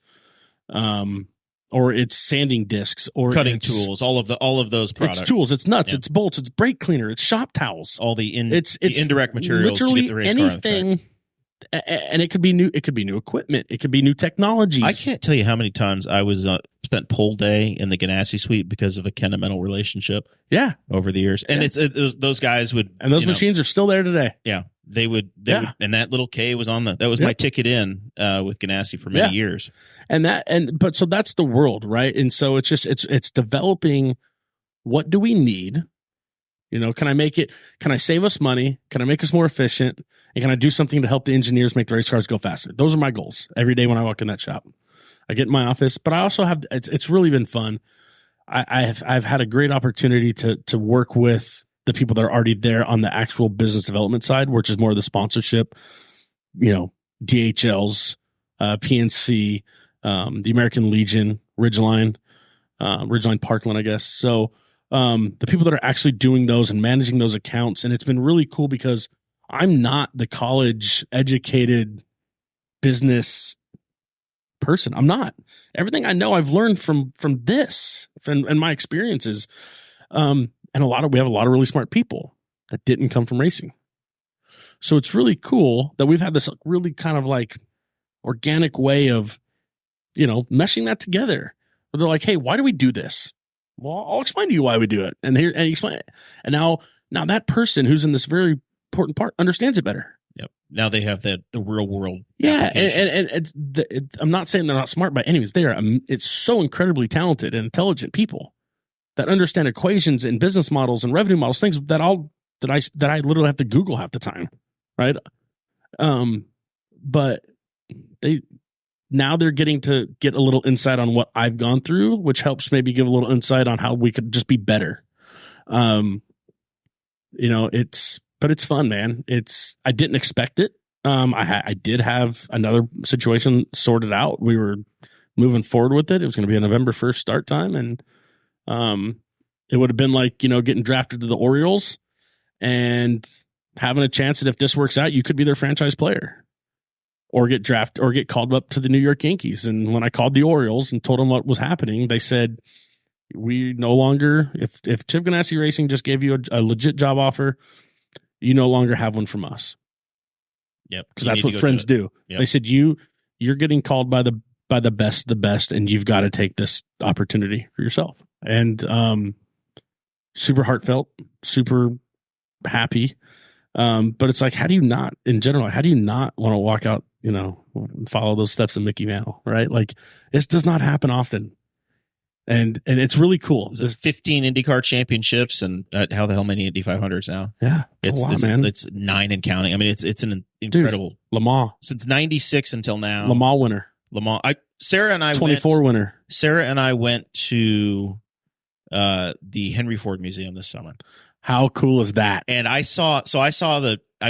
Or it's sanding discs, or cutting tools, all of those products. It's tools, it's nuts, it's bolts, it's brake cleaner, it's shop towels, all the indirect materials to get the race anything, car and it could be new. It could be new equipment. It could be new technologies. I can't tell you how many times I was spent pole day in the Ganassi suite because of a Kennametal relationship. Yeah, over the years, and it's those guys would, and those machines are still there today. Yeah. They would, and that little K was that was my ticket in with Ganassi for many years. But so that's the world, right? And so it's just, it's developing, what do we need? Can I save us money? Can I make us more efficient? And can I do something to help the engineers make the race cars go faster? Those are my goals every day when I walk in that shop. I get in my office, but I also have, it's really been fun. I've had a great opportunity to work with the people that are already there on the actual business development side, which is more of the sponsorship, DHLs, PNC, the American Legion, Ridgeline Parkland, I guess. So the people that are actually doing those and managing those accounts, and it's been really cool because I'm not the college educated business person. I'm not. Everything I know, I've learned from this and my experiences. And we have a lot of really smart people that didn't come from racing. So it's really cool that we've had this really kind of like organic way of, meshing that together. But they're like, hey, why do we do this? Well, I'll explain to you why we do it. And you explain it. And now that person who's in this very important part understands it better. Yep. Now they have the real world. Yeah. And I'm not saying they're not smart by any means. They are. It's so incredibly talented and intelligent people that understand equations and business models and revenue models, things that I literally have to Google half the time, right? But they're getting to get a little insight on what I've gone through, which helps maybe give a little insight on how we could just be better. It's fun, man. I didn't expect it. I did have another situation sorted out. We were moving forward with it. It was going to be a November 1st start time, and it would have been like, getting drafted to the Orioles and having a chance that if this works out, you could be their franchise player. or get drafted or get called up to the New York Yankees. And when I called the Orioles and told them what was happening, they said, we no longer, if Chip Ganassi Racing just gave you a legit job offer, you no longer have one from us. Yep. Because that's what friends do. Yep. They said, you're getting called by the best, and you've got to take this opportunity for yourself. And super heartfelt, super happy. But it's like, how do you not want to walk out, follow those steps of Mickey Mantle, right? Like, this does not happen often. And it's really cool. There's 15 IndyCar championships, and how the hell many Indy 500s now? Yeah, it's a lot, man. It's 9 and counting. I mean, it's an incredible. Dude, Le Mans since '96 until now. Le Mans winner. Sarah and I 24 winner. Sarah and I went to the Henry Ford Museum this summer. How cool is that? And I saw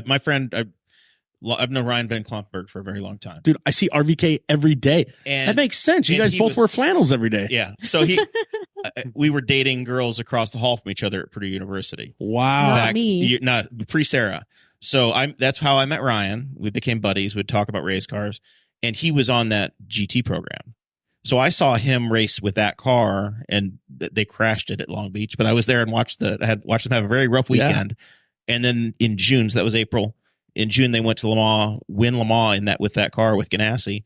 my friend. I've known Ryan Van Klompenberg for a very long time. Dude, I see RVK every day. And that makes sense. You guys both wear flannels every day. Yeah. So we were dating girls across the hall from each other at Purdue University. Wow. Not me. Not pre-Sarah. So that's how I met Ryan. We became buddies. We'd talk about race cars. And he was on that GT program. So I saw him race with that car, and they crashed it at Long Beach. But I was there and watched them have a very rough weekend. Yeah. And then in June, so that was April. In June, they went to Le Mans, win Le Mans with that car with Ganassi.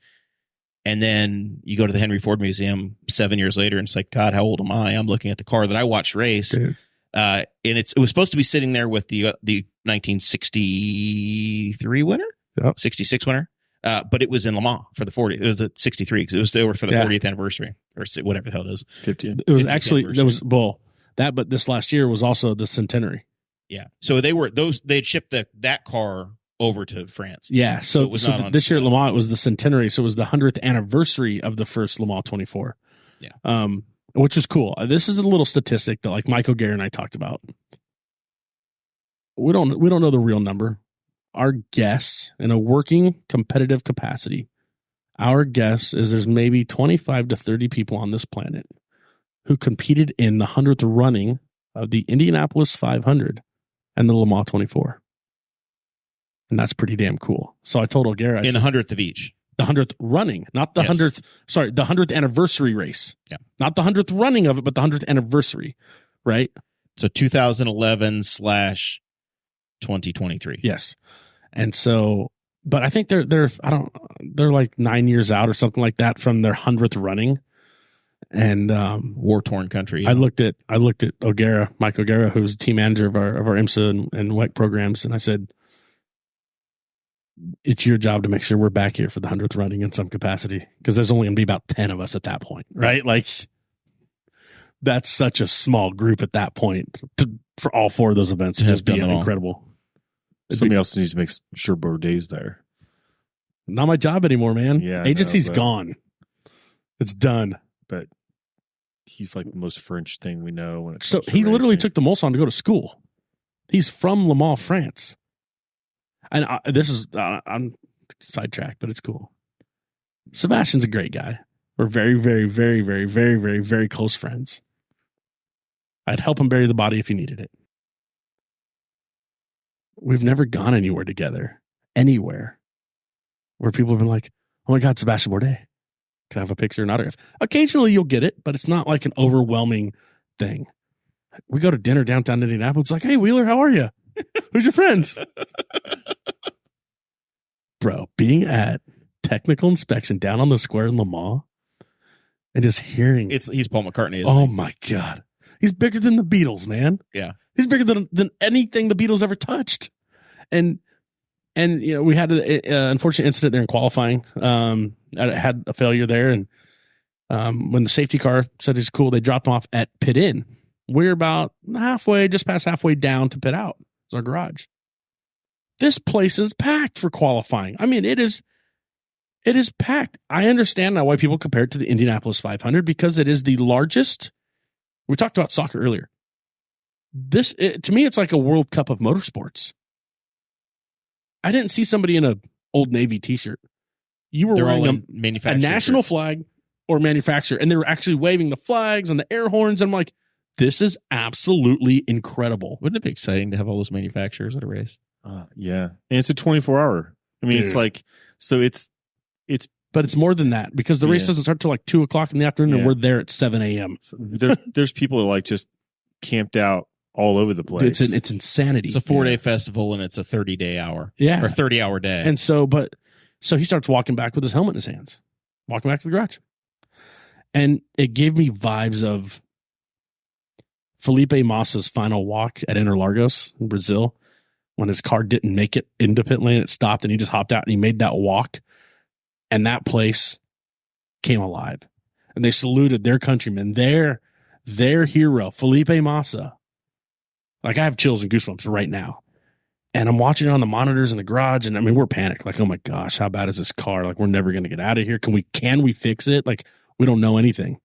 And then you go to the Henry Ford Museum 7 years later, and it's like, God, how old am I? I'm looking at the car that I watched race. Dude. And it was supposed to be sitting there with the 1963 winner, 66 winner. But it was in Le Mans for the 40th. It was the 63 because it was over for the 40th anniversary or whatever the hell it is. 50th. It was actually, there was, but this last year was also the centenary. Yeah. So they'd shipped that car over to France. Yeah. So this year at Le Mans, it was the centenary. So it was the 100th anniversary of the first Le Mans 24. Yeah. Which is cool. This is a little statistic that like Michael Guerra and I talked about. We don't know the real number. Our guess in a working competitive capacity, our guess is there's maybe 25 to 30 people on this planet who competed in the 100th running of the Indianapolis 500 and the Le Mans 24. And that's pretty damn cool. So I told O'Gara. In the 100th of each. The 100th running, not the 100th. Sorry, the 100th anniversary race. Yeah. Not the 100th running of it, but the 100th anniversary, right? So 2011/2023. Yes. And so, but I think they're like 9 years out or something like that from their 100th running. And war-torn country. I looked at O'Gara, Mike O'Gara, who's the team manager of our IMSA and WEC programs, and I said, it's your job to make sure we're back here for the 100th running in some capacity, because there's only going to be about 10 of us at that point, right? Like, that's such a small group at that point for all four of those events to just be incredible. Somebody else needs to make sure Bourdais there. Not my job anymore, man. Yeah, agency's gone. It's done. But he's like the most French thing we know. When he literally took the Mulsanne to go to school. He's from Le Mans, France. And I'm sidetracked, but it's cool. Sebastian's a great guy. We're very, very, very, very, very, very, very close friends. I'd help him bury the body if he needed it. We've never gone anywhere together, anywhere, where people have been like, oh my God, Sebastian Bourdais. Can I have a picture and autograph? Occasionally you'll get it, but it's not like an overwhelming thing. We go to dinner downtown Indianapolis. It's like, hey, Wheeler, how are you? Who's your friends? Bro, being at technical inspection down on the square in Le Mans and just hearing. He's Paul McCartney. Oh my God. He's bigger than the Beatles, man. Yeah. He's bigger than anything the Beatles ever touched. And we had an unfortunate incident there in qualifying. I had a failure there. And when the safety car said it's cool, they dropped him off at pit in. We're about just past halfway down to pit out. It's our garage. This place is packed for qualifying. I mean, it is packed. I understand now why people compare it to the Indianapolis 500, because it is the largest. We talked about soccer earlier. To me, it's like a World Cup of motorsports. I didn't see somebody in a Old Navy t-shirt. You were wearing a national flag or manufacturer, and they were actually waving the flags and the air horns. And I'm like, this is absolutely incredible. Wouldn't it be exciting to have all those manufacturers at a race? Yeah. And it's a 24-hour. I mean, Dude. it's like, so it's, but it's more than that because the race doesn't start till like 2:00 in the afternoon, and we're there at 7 a.m. So there's people who like just camped out all over the place. Dude, it's insanity. It's a 4-day festival, and it's a 30-day hour. Yeah. Or 30-hour day. And so he starts walking back with his helmet in his hands, walking back to the garage. And it gave me vibes of Felipe Massa's final walk at Interlagos in Brazil when his car didn't make it into pit lane. It stopped and he just hopped out and he made that walk. And that place came alive. And they saluted their countryman, their hero, Felipe Massa. Like, I have chills and goosebumps right now. And I'm watching it on the monitors in the garage. And I mean, we're panicked. Like, oh my gosh, how bad is this car? Like, we're never going to get out of here. Can we fix it? Like, we don't know anything.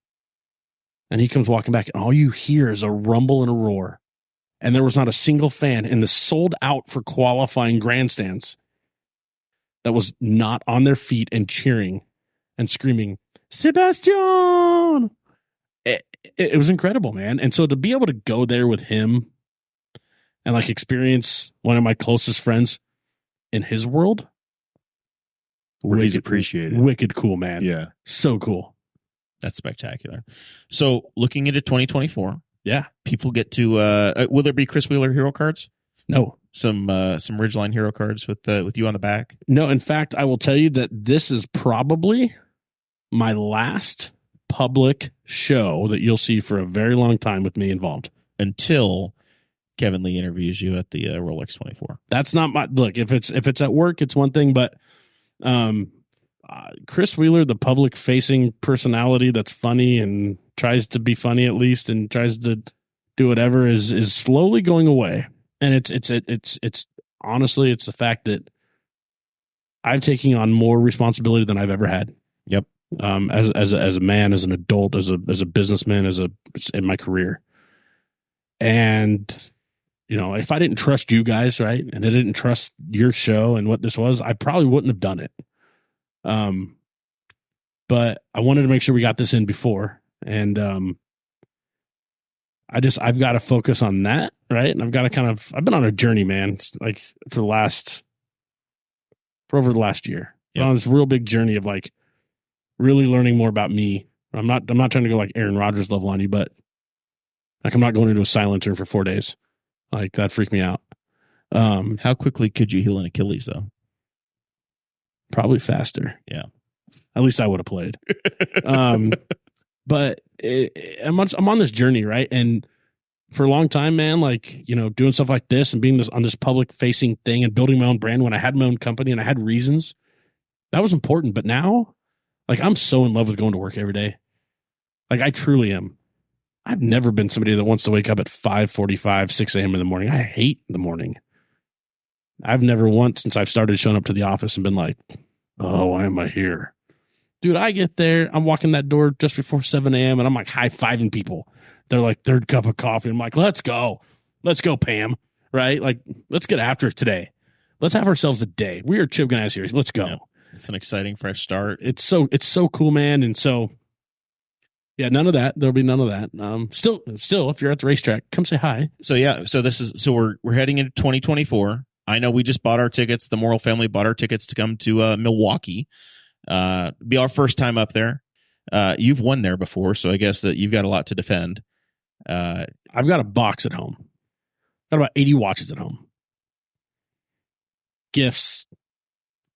And he comes walking back, and all you hear is a rumble and a roar. And there was not a single fan in the sold out for qualifying grandstands that was not on their feet and cheering and screaming, Sebastian! It was incredible, man. And so to be able to go there with him and like experience one of my closest friends in his world, where he's appreciated. Wicked cool, man. Yeah. So cool. That's spectacular. So looking into 2024, yeah, people get to, will there be Chris Wheeler hero cards? No. Some Ridgeline hero cards with you on the back? No, in fact, I will tell you that this is probably my last public show that you'll see for a very long time with me involved. Until Kevin Lee interviews you at the Rolex 24. That's not my look. If it's at work, it's one thing, but Chris Wheeler, the public facing personality that's funny and tries to be funny at least and tries to do whatever is slowly going away. And it's honestly, it's the fact that I'm taking on more responsibility than I've ever had. Yep. As a man, as an adult, as a businessman, in my career. And, you know, if I didn't trust you guys, right, and I didn't trust your show and what this was, I probably wouldn't have done it. But I wanted to make sure we got this in before. And I've got to focus on that, right? And I've got to I've been on a journey, man, like for over the last year. Yep. On this real big journey of like really learning more about me. I'm not trying to go like Aaron Rodgers level on you, but like I'm not going into a silencer for 4 days. Like that freaked me out. How quickly could you heal an Achilles though? Probably faster. Yeah. At least I would have played. But I'm on this journey, right? And for a long time, man, like, you know, doing stuff like this and being on this public facing thing and building my own brand when I had my own company and I had reasons, that was important. But now, like, I'm so in love with going to work every day. Like, I truly am. I've never been somebody that wants to wake up at 5:45, 6 a.m. in the morning. I hate the morning. I've never once since I've started showing up to the office and been like, oh, why am I here? Dude, I get there, I'm walking that door just before 7 a.m. and I'm like high-fiving people. They're like, third cup of coffee. I'm like, let's go, Pam. Right? Like, let's get after it today. Let's have ourselves a day. We are Chip Ganassi here. Let's go. Yeah. It's an exciting fresh start. It's so cool, man. And so, yeah, none of that. There'll be none of that. Still, if you're at the racetrack, come say hi. So yeah, so we're heading into 2024. I know we just bought our tickets. The Morrell family bought our tickets to come to Milwaukee. Be our first time up there. You've won there before, so I guess that you've got a lot to defend. I've got a box at home. Got about 80 watches at home. Gifts,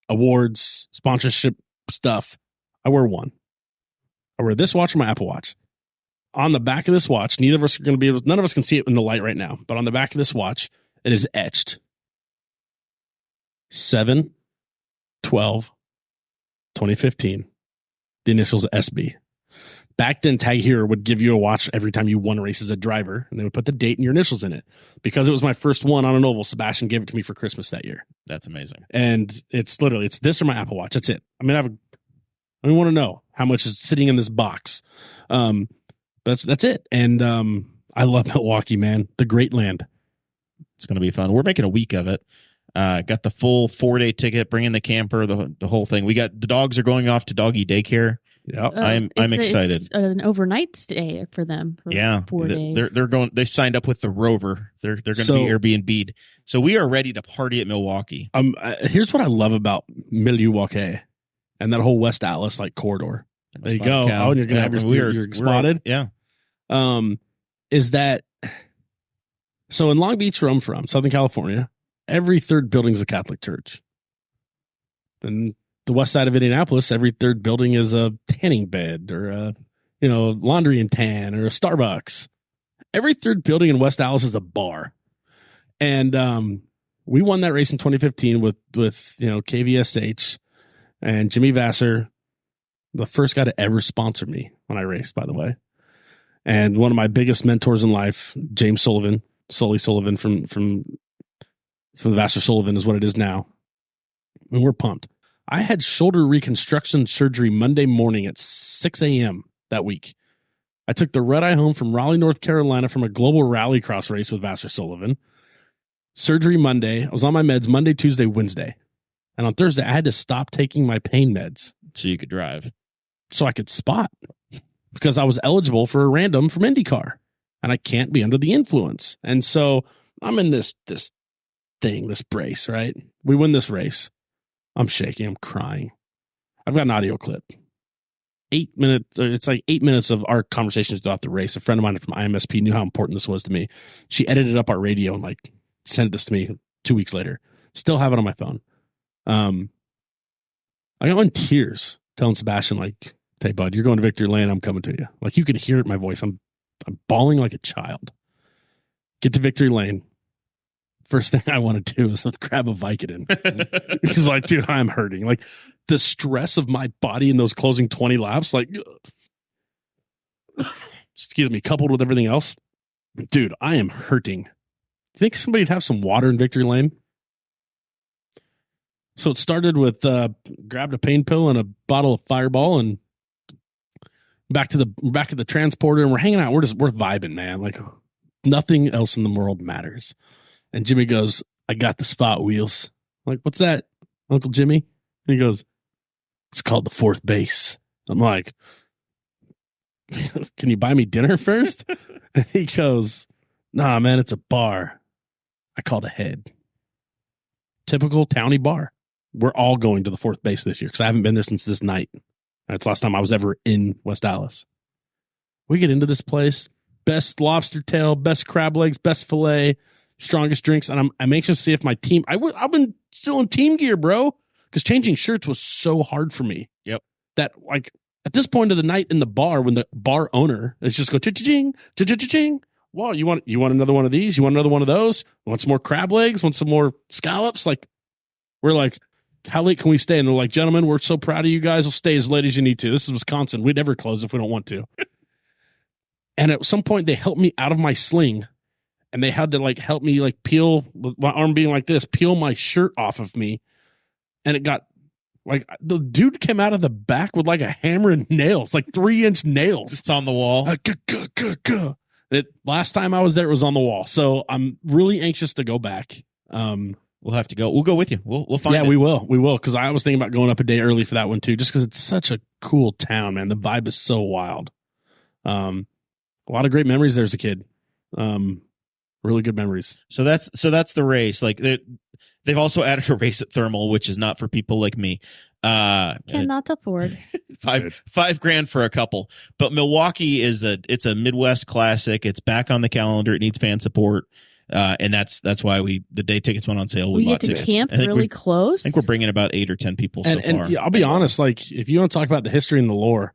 awards, sponsorship stuff. I wear one. I wear this watch or my Apple Watch. On the back of this watch, none of us can see it in the light right now, but on the back of this watch, it is etched 7/12/2015. The initials SB. Back then, Tag Heuer would give you a watch every time you won a race as a driver, and they would put the date and your initials in it. Because it was my first one on an oval, Sebastian gave it to me for Christmas that year. That's amazing. And it's this or my Apple Watch. That's it. I mean, I don't want to know how much is sitting in this box. That's it. And I love Milwaukee, man. The great land. It's going to be fun. We're making a week of it. Got the full 4-day ticket, bringing the camper, the whole thing. We got the dogs are going off to doggy daycare Yeah, I'm excited. It's an overnight stay for them. For 4 days. They're going. They've signed up with the Rover. They're going to be Airbnb'd. So we are ready to party at Milwaukee. Here's what I love about Milwaukee and that whole West Atlas corridor. There you go. Oh, and you're going to have your spotted. Yeah. Is that so? In Long Beach, where I'm from, Southern California, every third building is a Catholic church. And the west side of Indianapolis, every third building is a tanning bed or a laundry and tan or a Starbucks. Every third building in West Dallas is a bar. And we won that race in 2015 with KVSH and Jimmy Vasser, the first guy to ever sponsor me when I raced, by the way. And one of my biggest mentors in life, James Sullivan, Sully Sullivan from Vassar Sullivan is what it is now. And we're pumped. I had shoulder reconstruction surgery Monday morning at 6 a.m. that week. I took the red eye home from Raleigh, North Carolina from a global rallycross race with Vassar Sullivan. Surgery Monday. I was on my meds Monday, Tuesday, Wednesday. And on Thursday, I had to stop taking my pain meds. So you could drive. So I could spot. Because I was eligible for a random from IndyCar. And I can't be under the influence. And so I'm in this brace, right? We win this race. I'm shaking. I'm crying. I've got an audio clip. 8 minutes. It's 8 minutes of our conversations throughout the race. A friend of mine from IMSP knew how important this was to me. She edited up our radio and sent this to me 2 weeks later. Still have it on my phone. I got in tears telling Sebastian, hey, bud, you're going to victory lane. I'm coming to you. You can hear it in my voice. I'm bawling like a child. Get to victory lane. First thing I want to do is grab a Vicodin. He's like, dude, I'm hurting. The stress of my body in those closing 20 laps, excuse me, coupled with everything else, dude, I am hurting. Think somebody'd have some water in victory lane? So it started with grabbed a pain pill and a bottle of Fireball and back to the transporter, and we're hanging out. We're vibing, man. Nothing else in the world matters. And Jimmy goes, I got the spot wheels. I'm like, what's that, Uncle Jimmy? And he goes, it's called the fourth base. I'm like, can you buy me dinner first? And he goes, nah, man, it's a bar. I called ahead. Typical towny bar. We're all going to the fourth base this year because I haven't been there since this night. That's the last time I was ever in West Dallas. We get into this place. Best lobster tail, best crab legs, best filet, strongest drinks. And I'm anxious to see if my team, I've been still in team gear, bro. Because changing shirts was so hard for me. Yep. That at this point of the night in the bar, when the bar owner is just go cha-cha-ching, cha-cha-ching. Wow, you want another one of these? You want another one of those? Want some more crab legs? Want some more scallops? We're like, how late can we stay? And they're like, gentlemen, we're so proud of you guys. We'll stay as late as you need to. This is Wisconsin. We'd never close if we don't want to. And at some point, they helped me out of my sling. And they had to help me peel, with my arm being like this, peel my shirt off of me. And it got the dude came out of the back with a hammer and nails, 3-inch nails. It's on the wall. Last time I was there, it was on the wall. So I'm really anxious to go back. We'll have to go. We'll go with you. We'll find it. Yeah, we will. We will. Because I was thinking about going up a day early for that one too, just because it's such a cool town, man. The vibe is so wild. A lot of great memories there as a kid. Really good memories. So that's the race. They've also added a race at Thermal, which is not for people like me. Cannot afford $5,000 for a couple. But Milwaukee it's a Midwest classic. It's back on the calendar. It needs fan support. And that's why the day tickets went on sale. We bought get to tickets. camp really close. I think we're bringing about 8 or 10 people so far. And I'll be honest, if you want to talk about the history and the lore,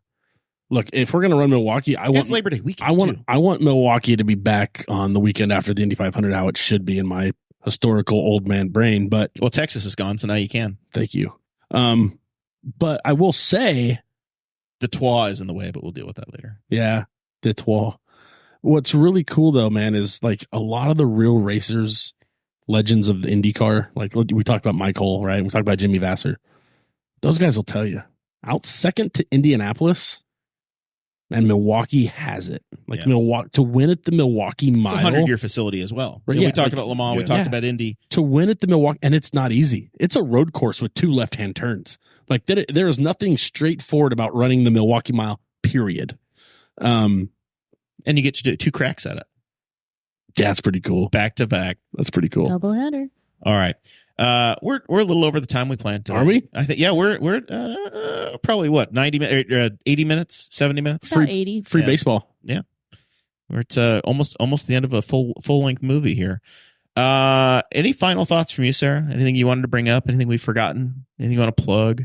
look, if we're going to run Milwaukee, It's Labor Day weekend. I want Milwaukee to be back on the weekend after the Indy 500, how it should be in my historical old man brain. But Texas is gone, so now you can. Thank you. But I will say, Detroit is in the way, but we'll deal with that later. Yeah, Detroit. What's really cool though, man, is a lot of the real racers, legends of the IndyCar. We talked about Michael, right? We talked about Jimmy Vasser. Those guys will tell you, out second to Indianapolis, and Milwaukee has it. Like Milwaukee to win at the Milwaukee Mile. It's a 100-year facility as well. Right, we talked about Le Mans. We talked about Indy. To win at the Milwaukee, and it's not easy. It's a road course with 2 left-hand turns. Like there is nothing straightforward about running the Milwaukee Mile. Period. And you get to do 2 cracks at it. Yeah, that's pretty cool. Back to back. That's pretty cool. Doubleheader. All right. We're a little over the time we planned to. Are we? I think we're probably what 90 minutes, 80 minutes, 70 minutes. About 80. Free baseball. Yeah. We're at almost the end of a full length movie here. Any final thoughts from you, Sarah? Anything you wanted to bring up? Anything we've forgotten? Anything you want to plug?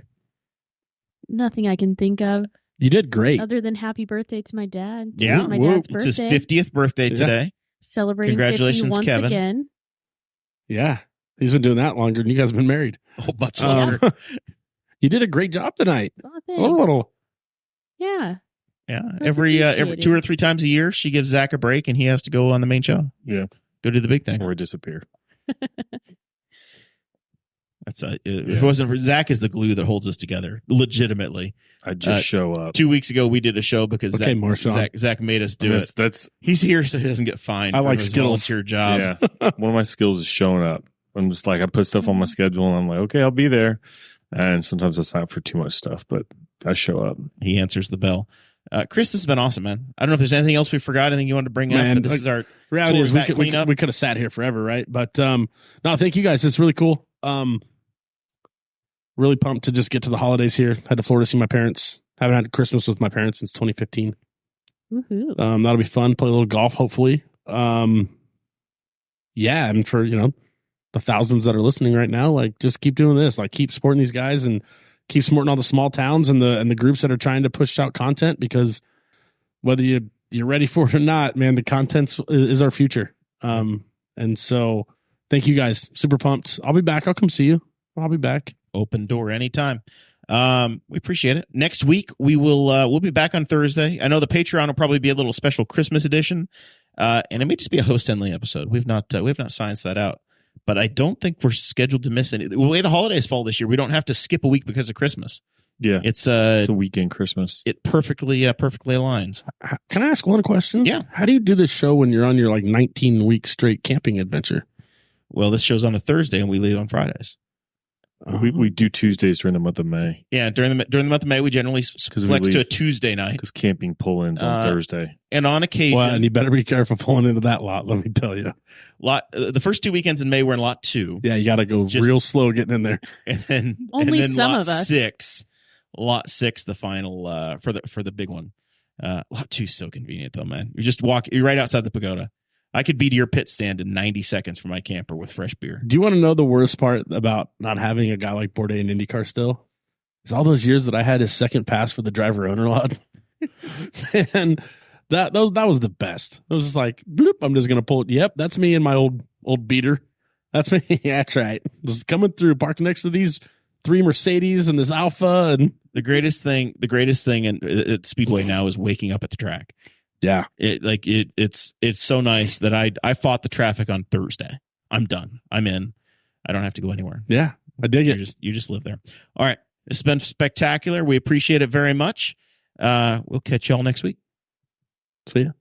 Nothing I can think of. You did great. Other than happy birthday to my dad. Yeah. It's my dad's birthday. It's his 50th birthday today. Celebrating Congratulations, 50 once Kevin. again. Yeah. He's been doing that longer than you guys have been married. Oh, much longer. You did a great job tonight. Oh, A thanks. little. Yeah. Yeah. That's Every 2 appreciated. or 3 times a year, she gives Zach a break and he has to go on the main show. Yeah. Go do the big thing. Or disappear. That's if it wasn't for Zach is the glue that holds us together. Legitimately. I just show up. 2 weeks ago we did a show because Okay, Marshawn. Zach made us do it. That's He's here so he doesn't get fined. I like for his skills. volunteer job. yeah. One of my skills is showing up. I'm just like I put stuff on my schedule and I'm like, okay, I'll be there. And sometimes I sign up for too much stuff, but I show up. He answers the bell. Chris, this has been awesome, man. I don't know if there's anything else we forgot, anything you wanted to bring up, but this is our reality is towards we that could have sat here forever, right? But no, thank you guys. It's really cool. Really pumped to just get to the holidays here. Had to Florida to see my parents. Haven't had Christmas with my parents since 2015. Woohoo. That'll be fun. Play a little golf, hopefully. Yeah, and for the thousands that are listening right now, like just keep doing this. Like keep supporting these guys and keep supporting all the small towns and the groups that are trying to push out content, because whether you're ready for it or not, man, the content is our future. And so thank you guys. Super pumped. I'll be back. I'll come see you. I'll be back. Open door anytime. We appreciate it. Next week we'll be back on Thursday. I know the Patreon will probably be a little special Christmas edition, and it may just be a host only episode. We have not scienced that out, but I don't think we're scheduled to miss any. The way the holidays fall this year, we don't have to skip a week because of Christmas. Yeah, it's a weekend Christmas. It perfectly aligns. Can I ask one question? Yeah. How do you do this show when you're on your 19-week straight camping adventure? Well, this show's on a Thursday and we leave on Fridays. We do Tuesdays during the month of May. Yeah, during the month of May, we generally flex to a Tuesday night because camping pull-ins on Thursday. And on occasion, well, and you better be careful pulling into that lot. Let me tell you, the first 2 weekends in May we're in lot 2. Yeah, you got to go real slow getting in there. And then Only and then some lot of us. 6, lot 6, the final for the big one. Lot 2 is so convenient though, man. You're right outside the pagoda. I could be to your pit stand in 90 seconds from my camper with fresh beer. Do you want to know the worst part about not having a guy like Bourdais in IndyCar still? It's all those years that I had his second pass for the driver owner lot. And that was the best. It was just like, bloop, I'm just going to pull it. Yep, that's me and my old beater. That's me. Yeah, that's right. Just coming through, parked next to these 3 Mercedes and this Alpha. And the greatest thing at Speedway now is waking up at the track. Yeah, it's so nice that I fought the traffic on Thursday. I'm done. I'm in. I don't have to go anywhere. Yeah, I dig it. You just live there. All right, it's been spectacular. We appreciate it very much. We'll catch y'all next week. See ya.